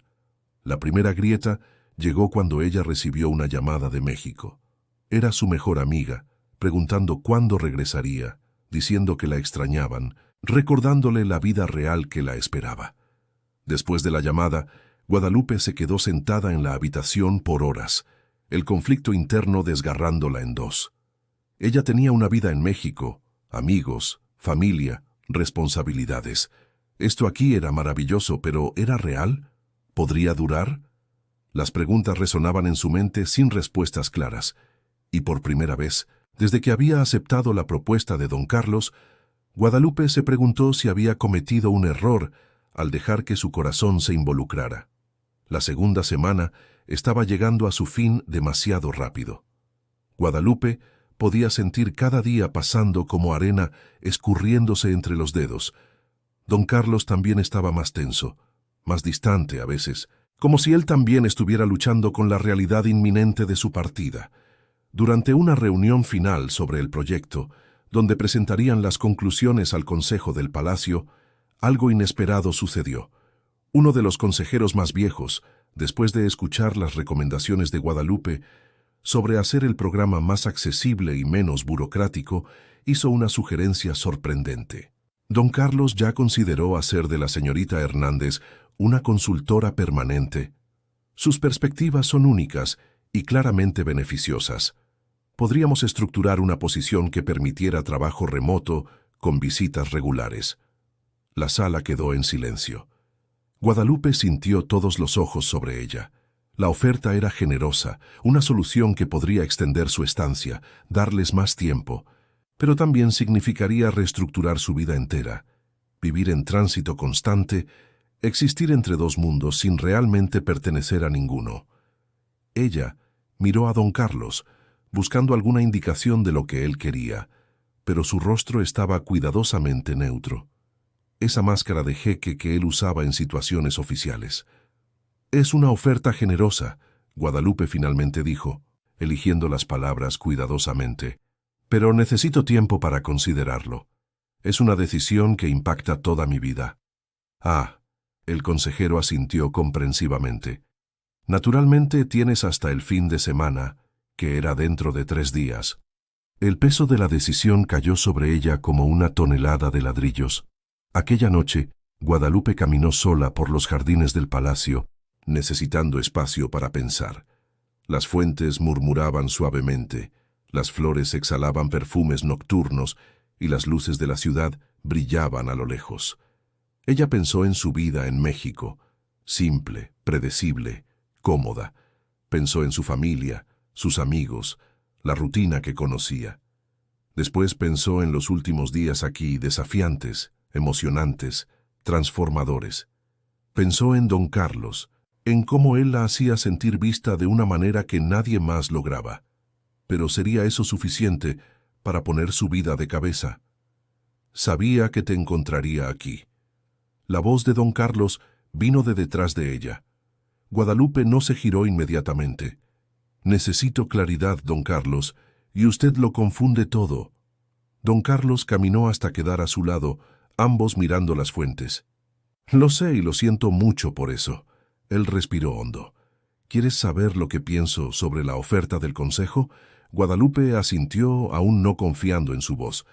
La primera grieta llegó cuando ella recibió una llamada de México. Era su mejor amiga, preguntando cuándo regresaría, diciendo que la extrañaban, recordándole la vida real que la esperaba. Después de la llamada, Guadalupe se quedó sentada en la habitación por horas, el conflicto interno desgarrándola en dos. Ella tenía una vida en México, amigos, familia, responsabilidades. Esto aquí era maravilloso, pero ¿era real? ¿Podría durar? Las preguntas resonaban en su mente sin respuestas claras, y por primera vez, desde que había aceptado la propuesta de don Carlos, Guadalupe se preguntó si había cometido un error al dejar que su corazón se involucrara. La segunda semana estaba llegando a su fin demasiado rápido. Guadalupe podía sentir cada día pasando como arena escurriéndose entre los dedos. Don Carlos también estaba más tenso, más distante a veces, como si él también estuviera luchando con la realidad inminente de su partida. Durante una reunión final sobre el proyecto, donde presentarían las conclusiones al Consejo del Palacio, algo inesperado sucedió. Uno de los consejeros más viejos, después de escuchar las recomendaciones de Guadalupe sobre hacer el programa más accesible y menos burocrático, hizo una sugerencia sorprendente. Don Carlos ya consideró hacer de la señorita Hernández una consultora permanente. Sus perspectivas son únicas y claramente beneficiosas. Podríamos estructurar una posición que permitiera trabajo remoto con visitas regulares. La sala quedó en silencio. Guadalupe sintió todos los ojos sobre ella. La oferta era generosa, una solución que podría extender su estancia, darles más tiempo, pero también significaría reestructurar su vida entera, vivir en tránsito constante, existir entre dos mundos sin realmente pertenecer a ninguno. Ella miró a don Carlos, buscando alguna indicación de lo que él quería, pero su rostro estaba cuidadosamente neutro. Esa máscara de jeque que él usaba en situaciones oficiales. «Es una oferta generosa», Guadalupe finalmente dijo, eligiendo las palabras cuidadosamente. «Pero necesito tiempo para considerarlo. Es una decisión que impacta toda mi vida». «Ah», el consejero asintió comprensivamente. «Naturalmente tienes hasta el fin de semana, que era dentro de 3 días». El peso de la decisión cayó sobre ella como una tonelada de ladrillos. Aquella noche, Guadalupe caminó sola por los jardines del palacio, necesitando espacio para pensar. Las fuentes murmuraban suavemente, las flores exhalaban perfumes nocturnos y las luces de la ciudad brillaban a lo lejos. Ella pensó en su vida en México, simple, predecible, cómoda. Pensó en su familia, sus amigos, la rutina que conocía. Después pensó en los últimos días aquí, desafiantes, emocionantes, transformadores. Pensó en don Carlos, en cómo él la hacía sentir vista de una manera que nadie más lograba. Pero ¿sería eso suficiente para poner su vida de cabeza? Sabía que te encontraría aquí. La voz de don Carlos vino de detrás de ella. Guadalupe no se giró inmediatamente. Necesito claridad, don Carlos, y usted lo confunde todo. Don Carlos caminó hasta quedar a su lado, ambos mirando las fuentes. Lo sé y lo siento mucho por eso. Él respiró hondo. ¿Quieres saber lo que pienso sobre la oferta del consejo? Guadalupe asintió, aún no confiando en su voz.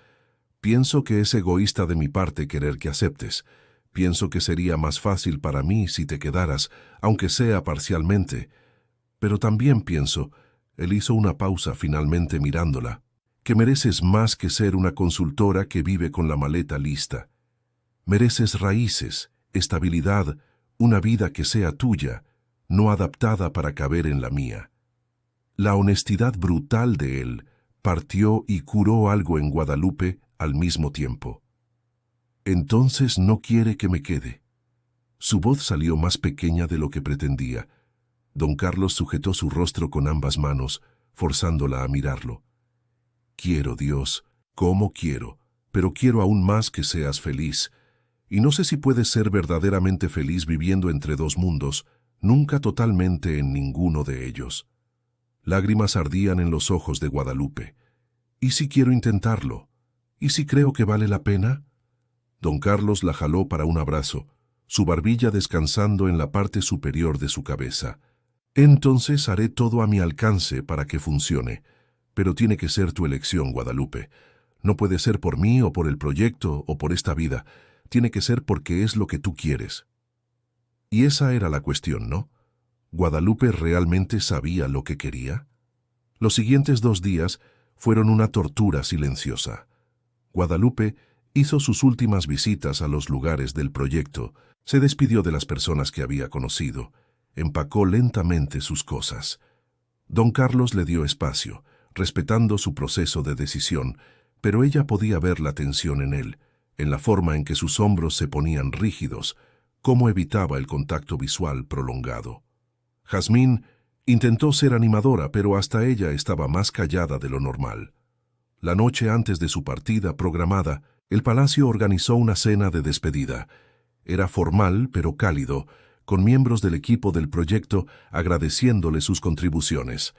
Pienso que es egoísta de mi parte querer que aceptes. Pienso que sería más fácil para mí si te quedaras, aunque sea parcialmente. Pero también pienso, él hizo una pausa finalmente mirándola, que mereces más que ser una consultora que vive con la maleta lista. Mereces raíces, estabilidad, una vida que sea tuya, no adaptada para caber en la mía. La honestidad brutal de él partió y curó algo en Guadalupe al mismo tiempo. Entonces no quiere que me quede. Su voz salió más pequeña de lo que pretendía. Don Carlos sujetó su rostro con ambas manos, forzándola a mirarlo. Quiero, Dios, cómo quiero, pero quiero aún más que seas feliz. Y no sé si puedes ser verdaderamente feliz viviendo entre dos mundos, nunca totalmente en ninguno de ellos. Lágrimas ardían en los ojos de Guadalupe. ¿Y si quiero intentarlo? ¿Y si creo que vale la pena? Don Carlos la jaló para un abrazo, su barbilla descansando en la parte superior de su cabeza. Entonces haré todo a mi alcance para que funcione, pero tiene que ser tu elección, Guadalupe. No puede ser por mí o por el proyecto o por esta vida. Tiene que ser porque es lo que tú quieres. Y esa era la cuestión, ¿no? ¿Guadalupe realmente sabía lo que quería? Los siguientes 2 días fueron una tortura silenciosa. Guadalupe hizo sus últimas visitas a los lugares del proyecto, se despidió de las personas que había conocido, empacó lentamente sus cosas. Don Carlos le dio espacio, respetando su proceso de decisión, pero ella podía ver la tensión en él, en la forma en que sus hombros se ponían rígidos, cómo evitaba el contacto visual prolongado. Jazmín intentó ser animadora, pero hasta ella estaba más callada de lo normal. La noche antes de su partida programada, el palacio organizó una cena de despedida. Era formal, pero cálido, con miembros del equipo del proyecto agradeciéndole sus contribuciones.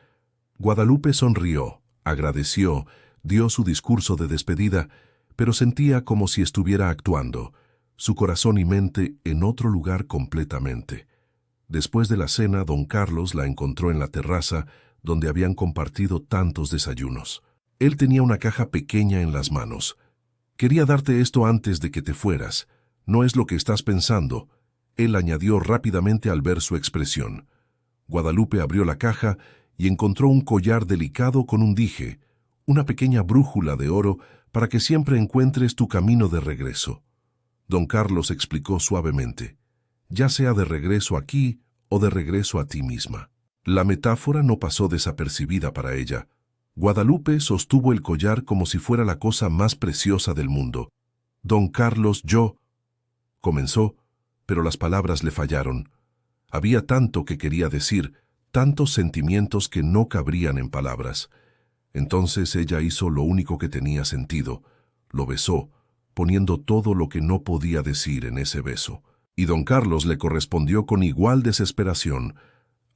Guadalupe sonrió, agradeció, dio su discurso de despedida, pero sentía como si estuviera actuando, su corazón y mente en otro lugar completamente. Después de la cena, don Carlos la encontró en la terraza donde habían compartido tantos desayunos. Él tenía una caja pequeña en las manos. Quería darte esto antes de que te fueras. No es lo que estás pensando. Él añadió rápidamente al ver su expresión. Guadalupe abrió la caja y encontró un collar delicado con un dije, una pequeña brújula de oro para que siempre encuentres tu camino de regreso. Don Carlos explicó suavemente, ya sea de regreso aquí o de regreso a ti misma. La metáfora no pasó desapercibida para ella. Guadalupe sostuvo el collar como si fuera la cosa más preciosa del mundo. Don Carlos, yo... comenzó, pero las palabras le fallaron. Había tanto que quería decir, tantos sentimientos que no cabrían en palabras. Entonces ella hizo lo único que tenía sentido, lo besó, poniendo todo lo que no podía decir en ese beso. Y don Carlos le correspondió con igual desesperación,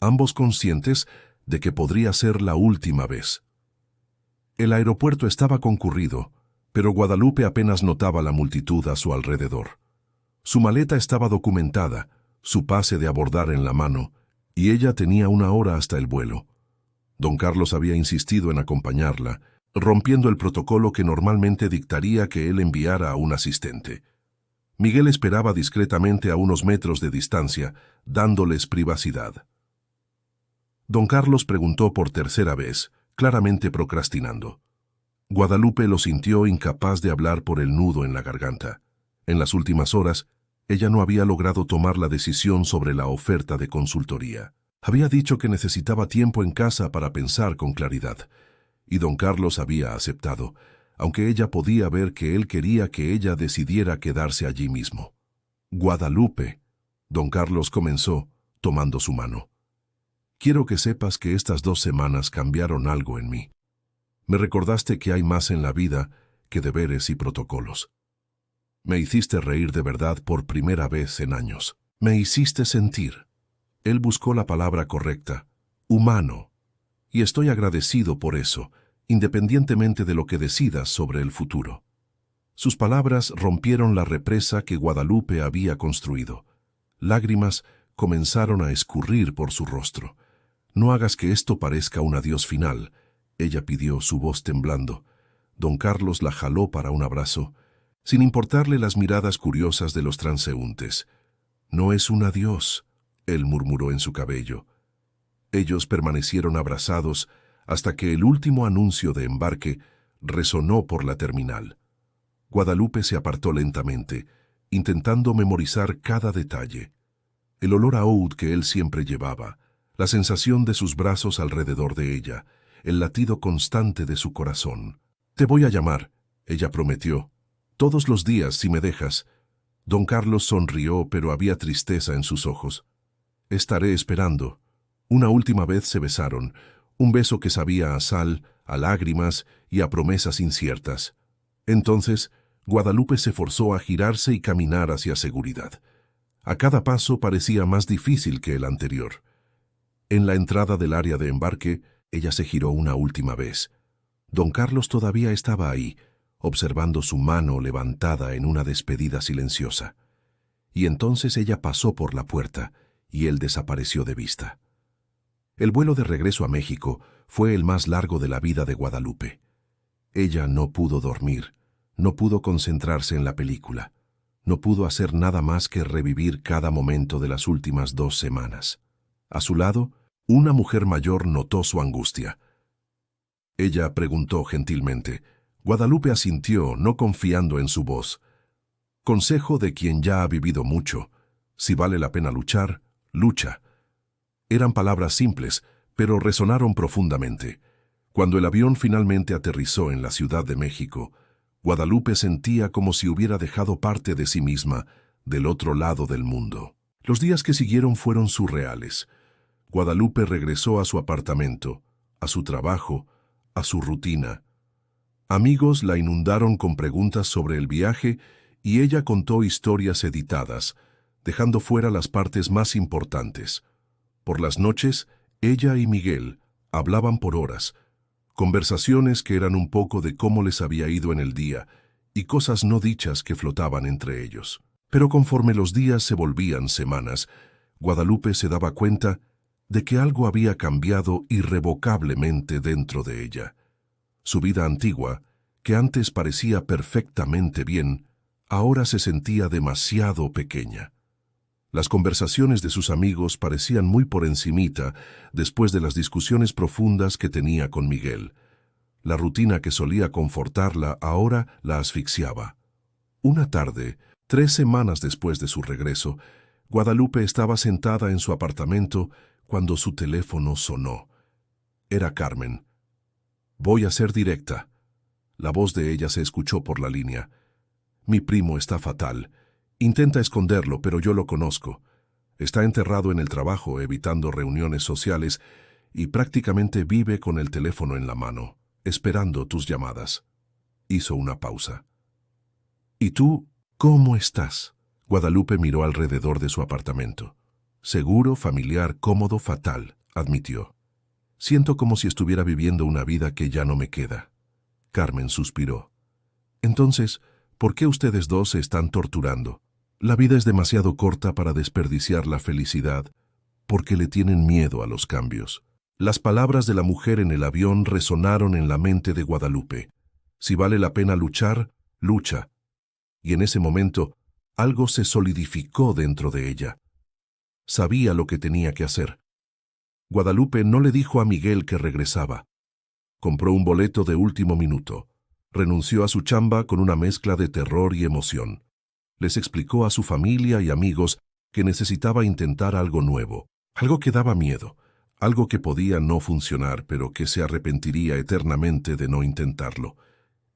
ambos conscientes de que podría ser la última vez. El aeropuerto estaba concurrido, pero Guadalupe apenas notaba la multitud a su alrededor. Su maleta estaba documentada, su pase de abordar en la mano, y ella tenía 1 hora hasta el vuelo. Don Carlos había insistido en acompañarla, rompiendo el protocolo que normalmente dictaría que él enviara a un asistente. Miguel esperaba discretamente a unos metros de distancia, dándoles privacidad. Don Carlos preguntó por tercera vez, claramente procrastinando. Guadalupe lo sintió incapaz de hablar por el nudo en la garganta. En las últimas horas, ella no había logrado tomar la decisión sobre la oferta de consultoría. Había dicho que necesitaba tiempo en casa para pensar con claridad, y don Carlos había aceptado, aunque ella podía ver que él quería que ella decidiera quedarse allí mismo. Guadalupe, don Carlos comenzó, tomando su mano. Quiero que sepas que estas 2 semanas cambiaron algo en mí. Me recordaste que hay más en la vida que deberes y protocolos. Me hiciste reír de verdad por primera vez en años. Me hiciste sentir. Él buscó la palabra correcta, humano, y estoy agradecido por eso, independientemente de lo que decidas sobre el futuro. Sus palabras rompieron la represa que Guadalupe había construido. Lágrimas comenzaron a escurrir por su rostro. No hagas que esto parezca un adiós final, ella pidió, su voz temblando. Don Carlos la jaló para un abrazo, sin importarle las miradas curiosas de los transeúntes. No es un adiós, él murmuró en su cabello. Ellos permanecieron abrazados hasta que el último anuncio de embarque resonó por la terminal. Guadalupe se apartó lentamente, intentando memorizar cada detalle. El olor a oud que él siempre llevaba, la sensación de sus brazos alrededor de ella, el latido constante de su corazón. Te voy a llamar, ella prometió. Todos los días, si me dejas. Don Carlos sonrió, pero había tristeza en sus ojos. Estaré esperando. Una última vez se besaron, un beso que sabía a sal, a lágrimas y a promesas inciertas. Entonces, Guadalupe se forzó a girarse y caminar hacia seguridad. A cada paso parecía más difícil que el anterior. En la entrada del área de embarque, ella se giró una última vez. Don Carlos todavía estaba ahí, observando su mano levantada en una despedida silenciosa. Y entonces ella pasó por la puerta, y él desapareció de vista. El vuelo de regreso a México fue el más largo de la vida de Guadalupe. Ella no pudo dormir, no pudo concentrarse en la película, no pudo hacer nada más que revivir cada momento de las últimas 2 semanas. A su lado, una mujer mayor notó su angustia. Ella preguntó gentilmente. Guadalupe asintió, no confiando en su voz. Consejo de quien ya ha vivido mucho. Si vale la pena luchar, lucha. Eran palabras simples, pero resonaron profundamente. Cuando el avión finalmente aterrizó en la Ciudad de México, Guadalupe sentía como si hubiera dejado parte de sí misma del otro lado del mundo. Los días que siguieron fueron surreales. Guadalupe regresó a su apartamento, a su trabajo, a su rutina. Amigos la inundaron con preguntas sobre el viaje y ella contó historias editadas, dejando fuera las partes más importantes. Por las noches, ella y Miguel hablaban por horas, conversaciones que eran un poco de cómo les había ido en el día y cosas no dichas que flotaban entre ellos. Pero conforme los días se volvían semanas, Guadalupe se daba cuenta de que algo había cambiado irrevocablemente dentro de ella. Su vida antigua, que antes parecía perfectamente bien, ahora se sentía demasiado pequeña. Las conversaciones de sus amigos parecían muy por encimita después de las discusiones profundas que tenía con Miguel. La rutina que solía confortarla ahora la asfixiaba. Una tarde, 3 semanas después de su regreso, Guadalupe estaba sentada en su apartamento cuando su teléfono sonó. Era Carmen. Voy a ser directa. La voz de ella se escuchó por la línea. Mi primo está fatal. Intenta esconderlo, pero yo lo conozco. Está enterrado en el trabajo, evitando reuniones sociales, y prácticamente vive con el teléfono en la mano, esperando tus llamadas. Hizo una pausa. ¿Y tú, cómo estás? Guadalupe miró alrededor de su apartamento. Seguro, familiar, cómodo, fatal, admitió. Siento como si estuviera viviendo una vida que ya no me queda. Carmen suspiró. Entonces, ¿por qué ustedes dos se están torturando? La vida es demasiado corta para desperdiciar la felicidad, porque le tienen miedo a los cambios. Las palabras de la mujer en el avión resonaron en la mente de Guadalupe. Si vale la pena luchar, lucha. Y en ese momento, algo se solidificó dentro de ella. Sabía lo que tenía que hacer. Guadalupe no le dijo a Miguel que regresaba. Compró un boleto de último minuto. Renunció a su chamba con una mezcla de terror y emoción. Les explicó a su familia y amigos que necesitaba intentar algo nuevo, algo que daba miedo, algo que podía no funcionar, pero que se arrepentiría eternamente de no intentarlo.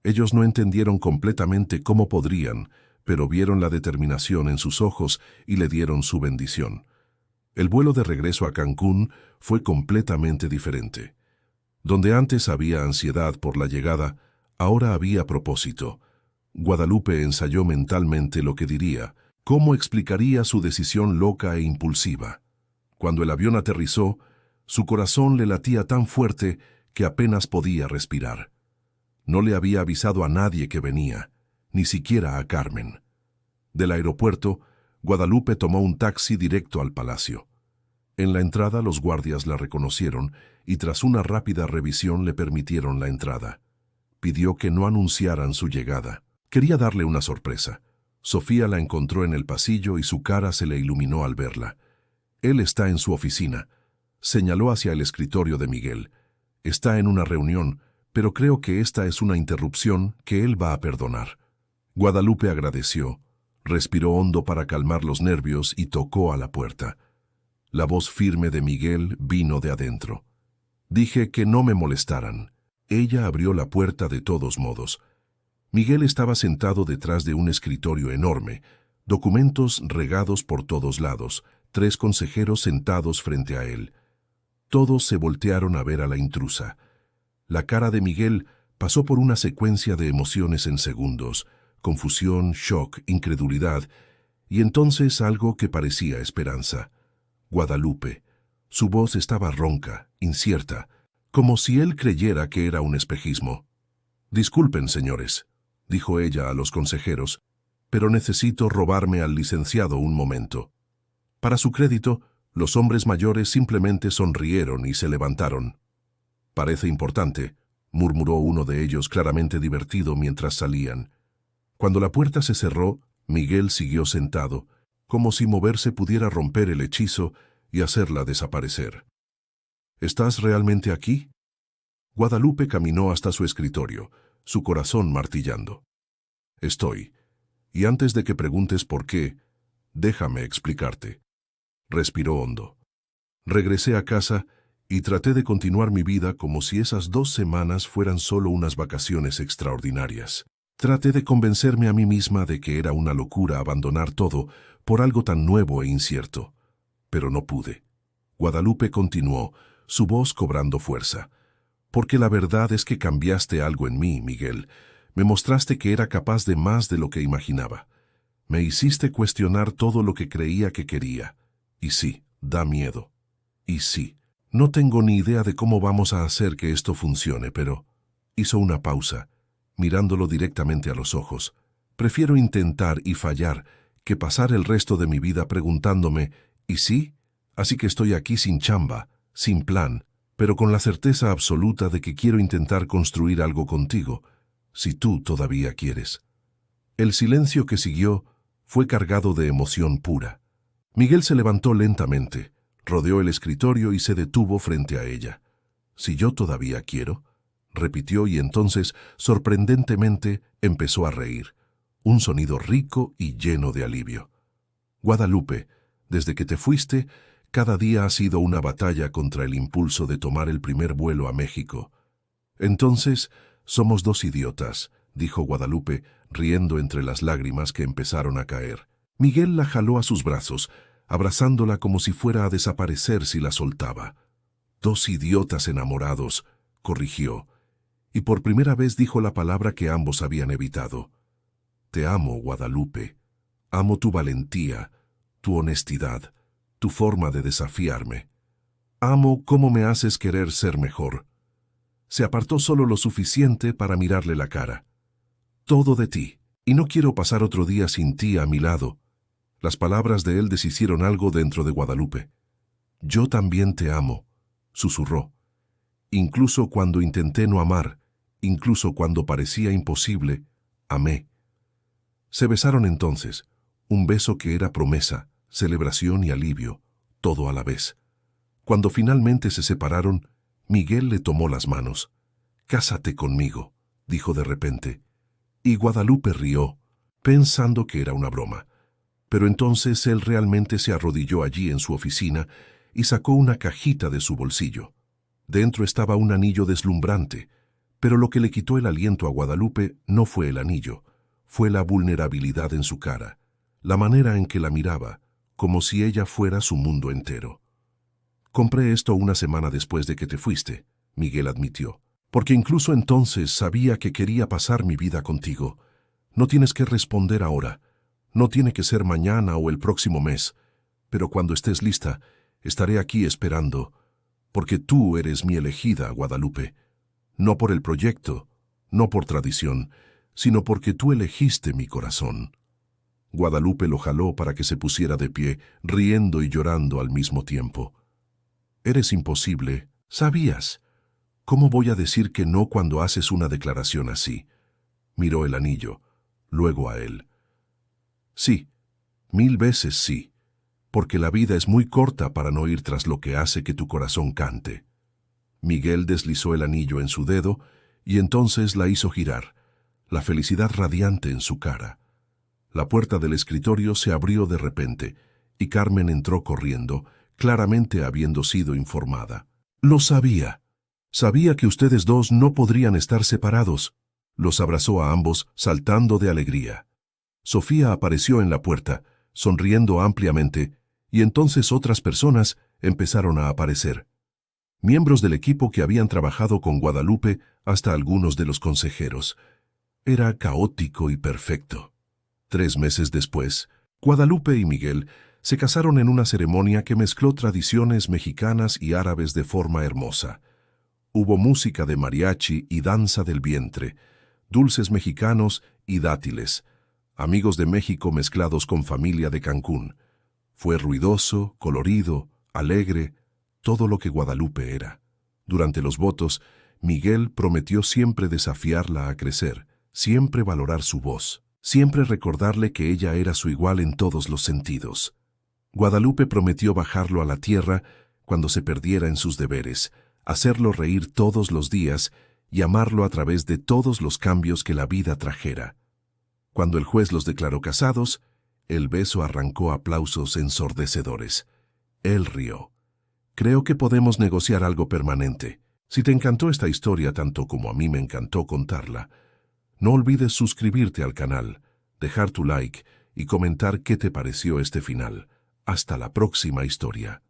Ellos no entendieron completamente cómo podrían, pero vieron la determinación en sus ojos y le dieron su bendición. El vuelo de regreso a Cancún fue completamente diferente. Donde antes había ansiedad por la llegada, ahora había propósito. Guadalupe ensayó mentalmente lo que diría, cómo explicaría su decisión loca e impulsiva. Cuando el avión aterrizó, su corazón le latía tan fuerte que apenas podía respirar. No le había avisado a nadie que venía, ni siquiera a Carmen. Del aeropuerto, Guadalupe tomó un taxi directo al palacio. En la entrada los guardias la reconocieron y tras una rápida revisión le permitieron la entrada. Pidió que no anunciaran su llegada. Quería darle una sorpresa. Sofía la encontró en el pasillo y su cara se le iluminó al verla. Él está en su oficina. Señaló hacia el escritorio de Miguel. Está en una reunión, pero creo que esta es una interrupción que él va a perdonar. Guadalupe agradeció, respiró hondo para calmar los nervios y tocó a la puerta. La voz firme de Miguel vino de adentro. Dije que no me molestaran. Ella abrió la puerta de todos modos. Miguel estaba sentado detrás de un escritorio enorme, documentos regados por todos lados, 3 consejeros sentados frente a él. Todos se voltearon a ver a la intrusa. La cara de Miguel pasó por una secuencia de emociones en segundos, confusión, shock, incredulidad, y entonces algo que parecía esperanza. Guadalupe. Su voz estaba ronca, incierta, como si él creyera que era un espejismo. «Disculpen, señores», dijo ella a los consejeros, «pero necesito robarme al licenciado un momento». Para su crédito, los hombres mayores simplemente sonrieron y se levantaron. «Parece importante», murmuró uno de ellos claramente divertido mientras salían. Cuando la puerta se cerró, Miguel siguió sentado, como si moverse pudiera romper el hechizo y hacerla desaparecer. «¿Estás realmente aquí?» Guadalupe caminó hasta su escritorio, su corazón martillando. «Estoy. Y antes de que preguntes por qué, déjame explicarte». Respiró hondo. Regresé a casa y traté de continuar mi vida como si esas 2 semanas fueran solo unas vacaciones extraordinarias. Traté de convencerme a mí misma de que era una locura abandonar todo por algo tan nuevo e incierto. Pero no pude. Guadalupe continuó, su voz cobrando fuerza. «Porque la verdad es que cambiaste algo en mí, Miguel. Me mostraste que era capaz de más de lo que imaginaba. Me hiciste cuestionar todo lo que creía que quería. Y sí, da miedo. Y sí, no tengo ni idea de cómo vamos a hacer que esto funcione, pero...» Hizo una pausa, mirándolo directamente a los ojos. «Prefiero intentar y fallar que pasar el resto de mi vida preguntándome, ¿y sí? Así que estoy aquí sin chamba, sin plan, pero con la certeza absoluta de que quiero intentar construir algo contigo, si tú todavía quieres». El silencio que siguió fue cargado de emoción pura. Miguel se levantó lentamente, rodeó el escritorio y se detuvo frente a ella. «Si yo todavía quiero», repitió y entonces, sorprendentemente, empezó a reír. Un sonido rico y lleno de alivio. «Guadalupe, desde que te fuiste, cada día ha sido una batalla contra el impulso de tomar el primer vuelo a México». «Entonces, somos 2 idiotas», dijo Guadalupe, riendo entre las lágrimas que empezaron a caer. Miguel la jaló a sus brazos, abrazándola como si fuera a desaparecer si la soltaba. «2 idiotas enamorados», corrigió, y por primera vez dijo la palabra que ambos habían evitado. «Te amo, Guadalupe. Amo tu valentía, tu honestidad, tu forma de desafiarme. Amo cómo me haces querer ser mejor». Se apartó solo lo suficiente para mirarle la cara. «Todo de ti, y no quiero pasar otro día sin ti a mi lado». Las palabras de él deshicieron algo dentro de Guadalupe. «Yo también te amo», susurró. Incluso cuando intenté no amar, incluso cuando parecía imposible, amé. Se besaron entonces, un beso que era promesa, celebración y alivio, todo a la vez. Cuando finalmente se separaron, Miguel le tomó las manos. «Cásate conmigo», dijo de repente. Y Guadalupe rió, pensando que era una broma. Pero entonces él realmente se arrodilló allí en su oficina y sacó una cajita de su bolsillo. Dentro estaba un anillo deslumbrante, pero lo que le quitó el aliento a Guadalupe no fue el anillo, fue la vulnerabilidad en su cara, la manera en que la miraba, como si ella fuera su mundo entero. «Compré esto una semana después de que te fuiste», Miguel admitió, «porque incluso entonces sabía que quería pasar mi vida contigo. No tienes que responder ahora, no tiene que ser mañana o el próximo mes, pero cuando estés lista, estaré aquí esperando, porque tú eres mi elegida, Guadalupe. No por el proyecto, no por tradición, sino porque tú elegiste mi corazón». Guadalupe lo jaló para que se pusiera de pie, riendo y llorando al mismo tiempo. «Eres imposible, ¿sabías? ¿Cómo voy a decir que no cuando haces una declaración así?» Miró el anillo, luego a él. «Sí, 1000 veces sí, porque la vida es muy corta para no ir tras lo que hace que tu corazón cante». Miguel deslizó el anillo en su dedo y entonces la hizo girar, la felicidad radiante en su cara. La puerta del escritorio se abrió de repente y Carmen entró corriendo, claramente habiendo sido informada. «Lo sabía. Sabía que ustedes dos no podrían estar separados». Los abrazó a ambos, saltando de alegría. Sofía apareció en la puerta, sonriendo ampliamente, y entonces otras personas empezaron a aparecer. Miembros del equipo que habían trabajado con Guadalupe, hasta algunos de los consejeros. Era caótico y perfecto. 3 meses después, Guadalupe y Miguel se casaron en una ceremonia que mezcló tradiciones mexicanas y árabes de forma hermosa. Hubo música de mariachi y danza del vientre, dulces mexicanos y dátiles, amigos de México mezclados con familia de Cancún. Fue ruidoso, colorido, alegre, todo lo que Guadalupe era. Durante los votos, Miguel prometió siempre desafiarla a crecer, siempre valorar su voz, siempre recordarle que ella era su igual en todos los sentidos. Guadalupe prometió bajarlo a la tierra cuando se perdiera en sus deberes, hacerlo reír todos los días y amarlo a través de todos los cambios que la vida trajera. Cuando el juez los declaró casados, el beso arrancó aplausos ensordecedores. Él rió. «Creo que podemos negociar algo permanente. Si te encantó esta historia tanto como a mí me encantó contarla, no olvides suscribirte al canal, dejar tu like y comentar qué te pareció este final. Hasta la próxima historia».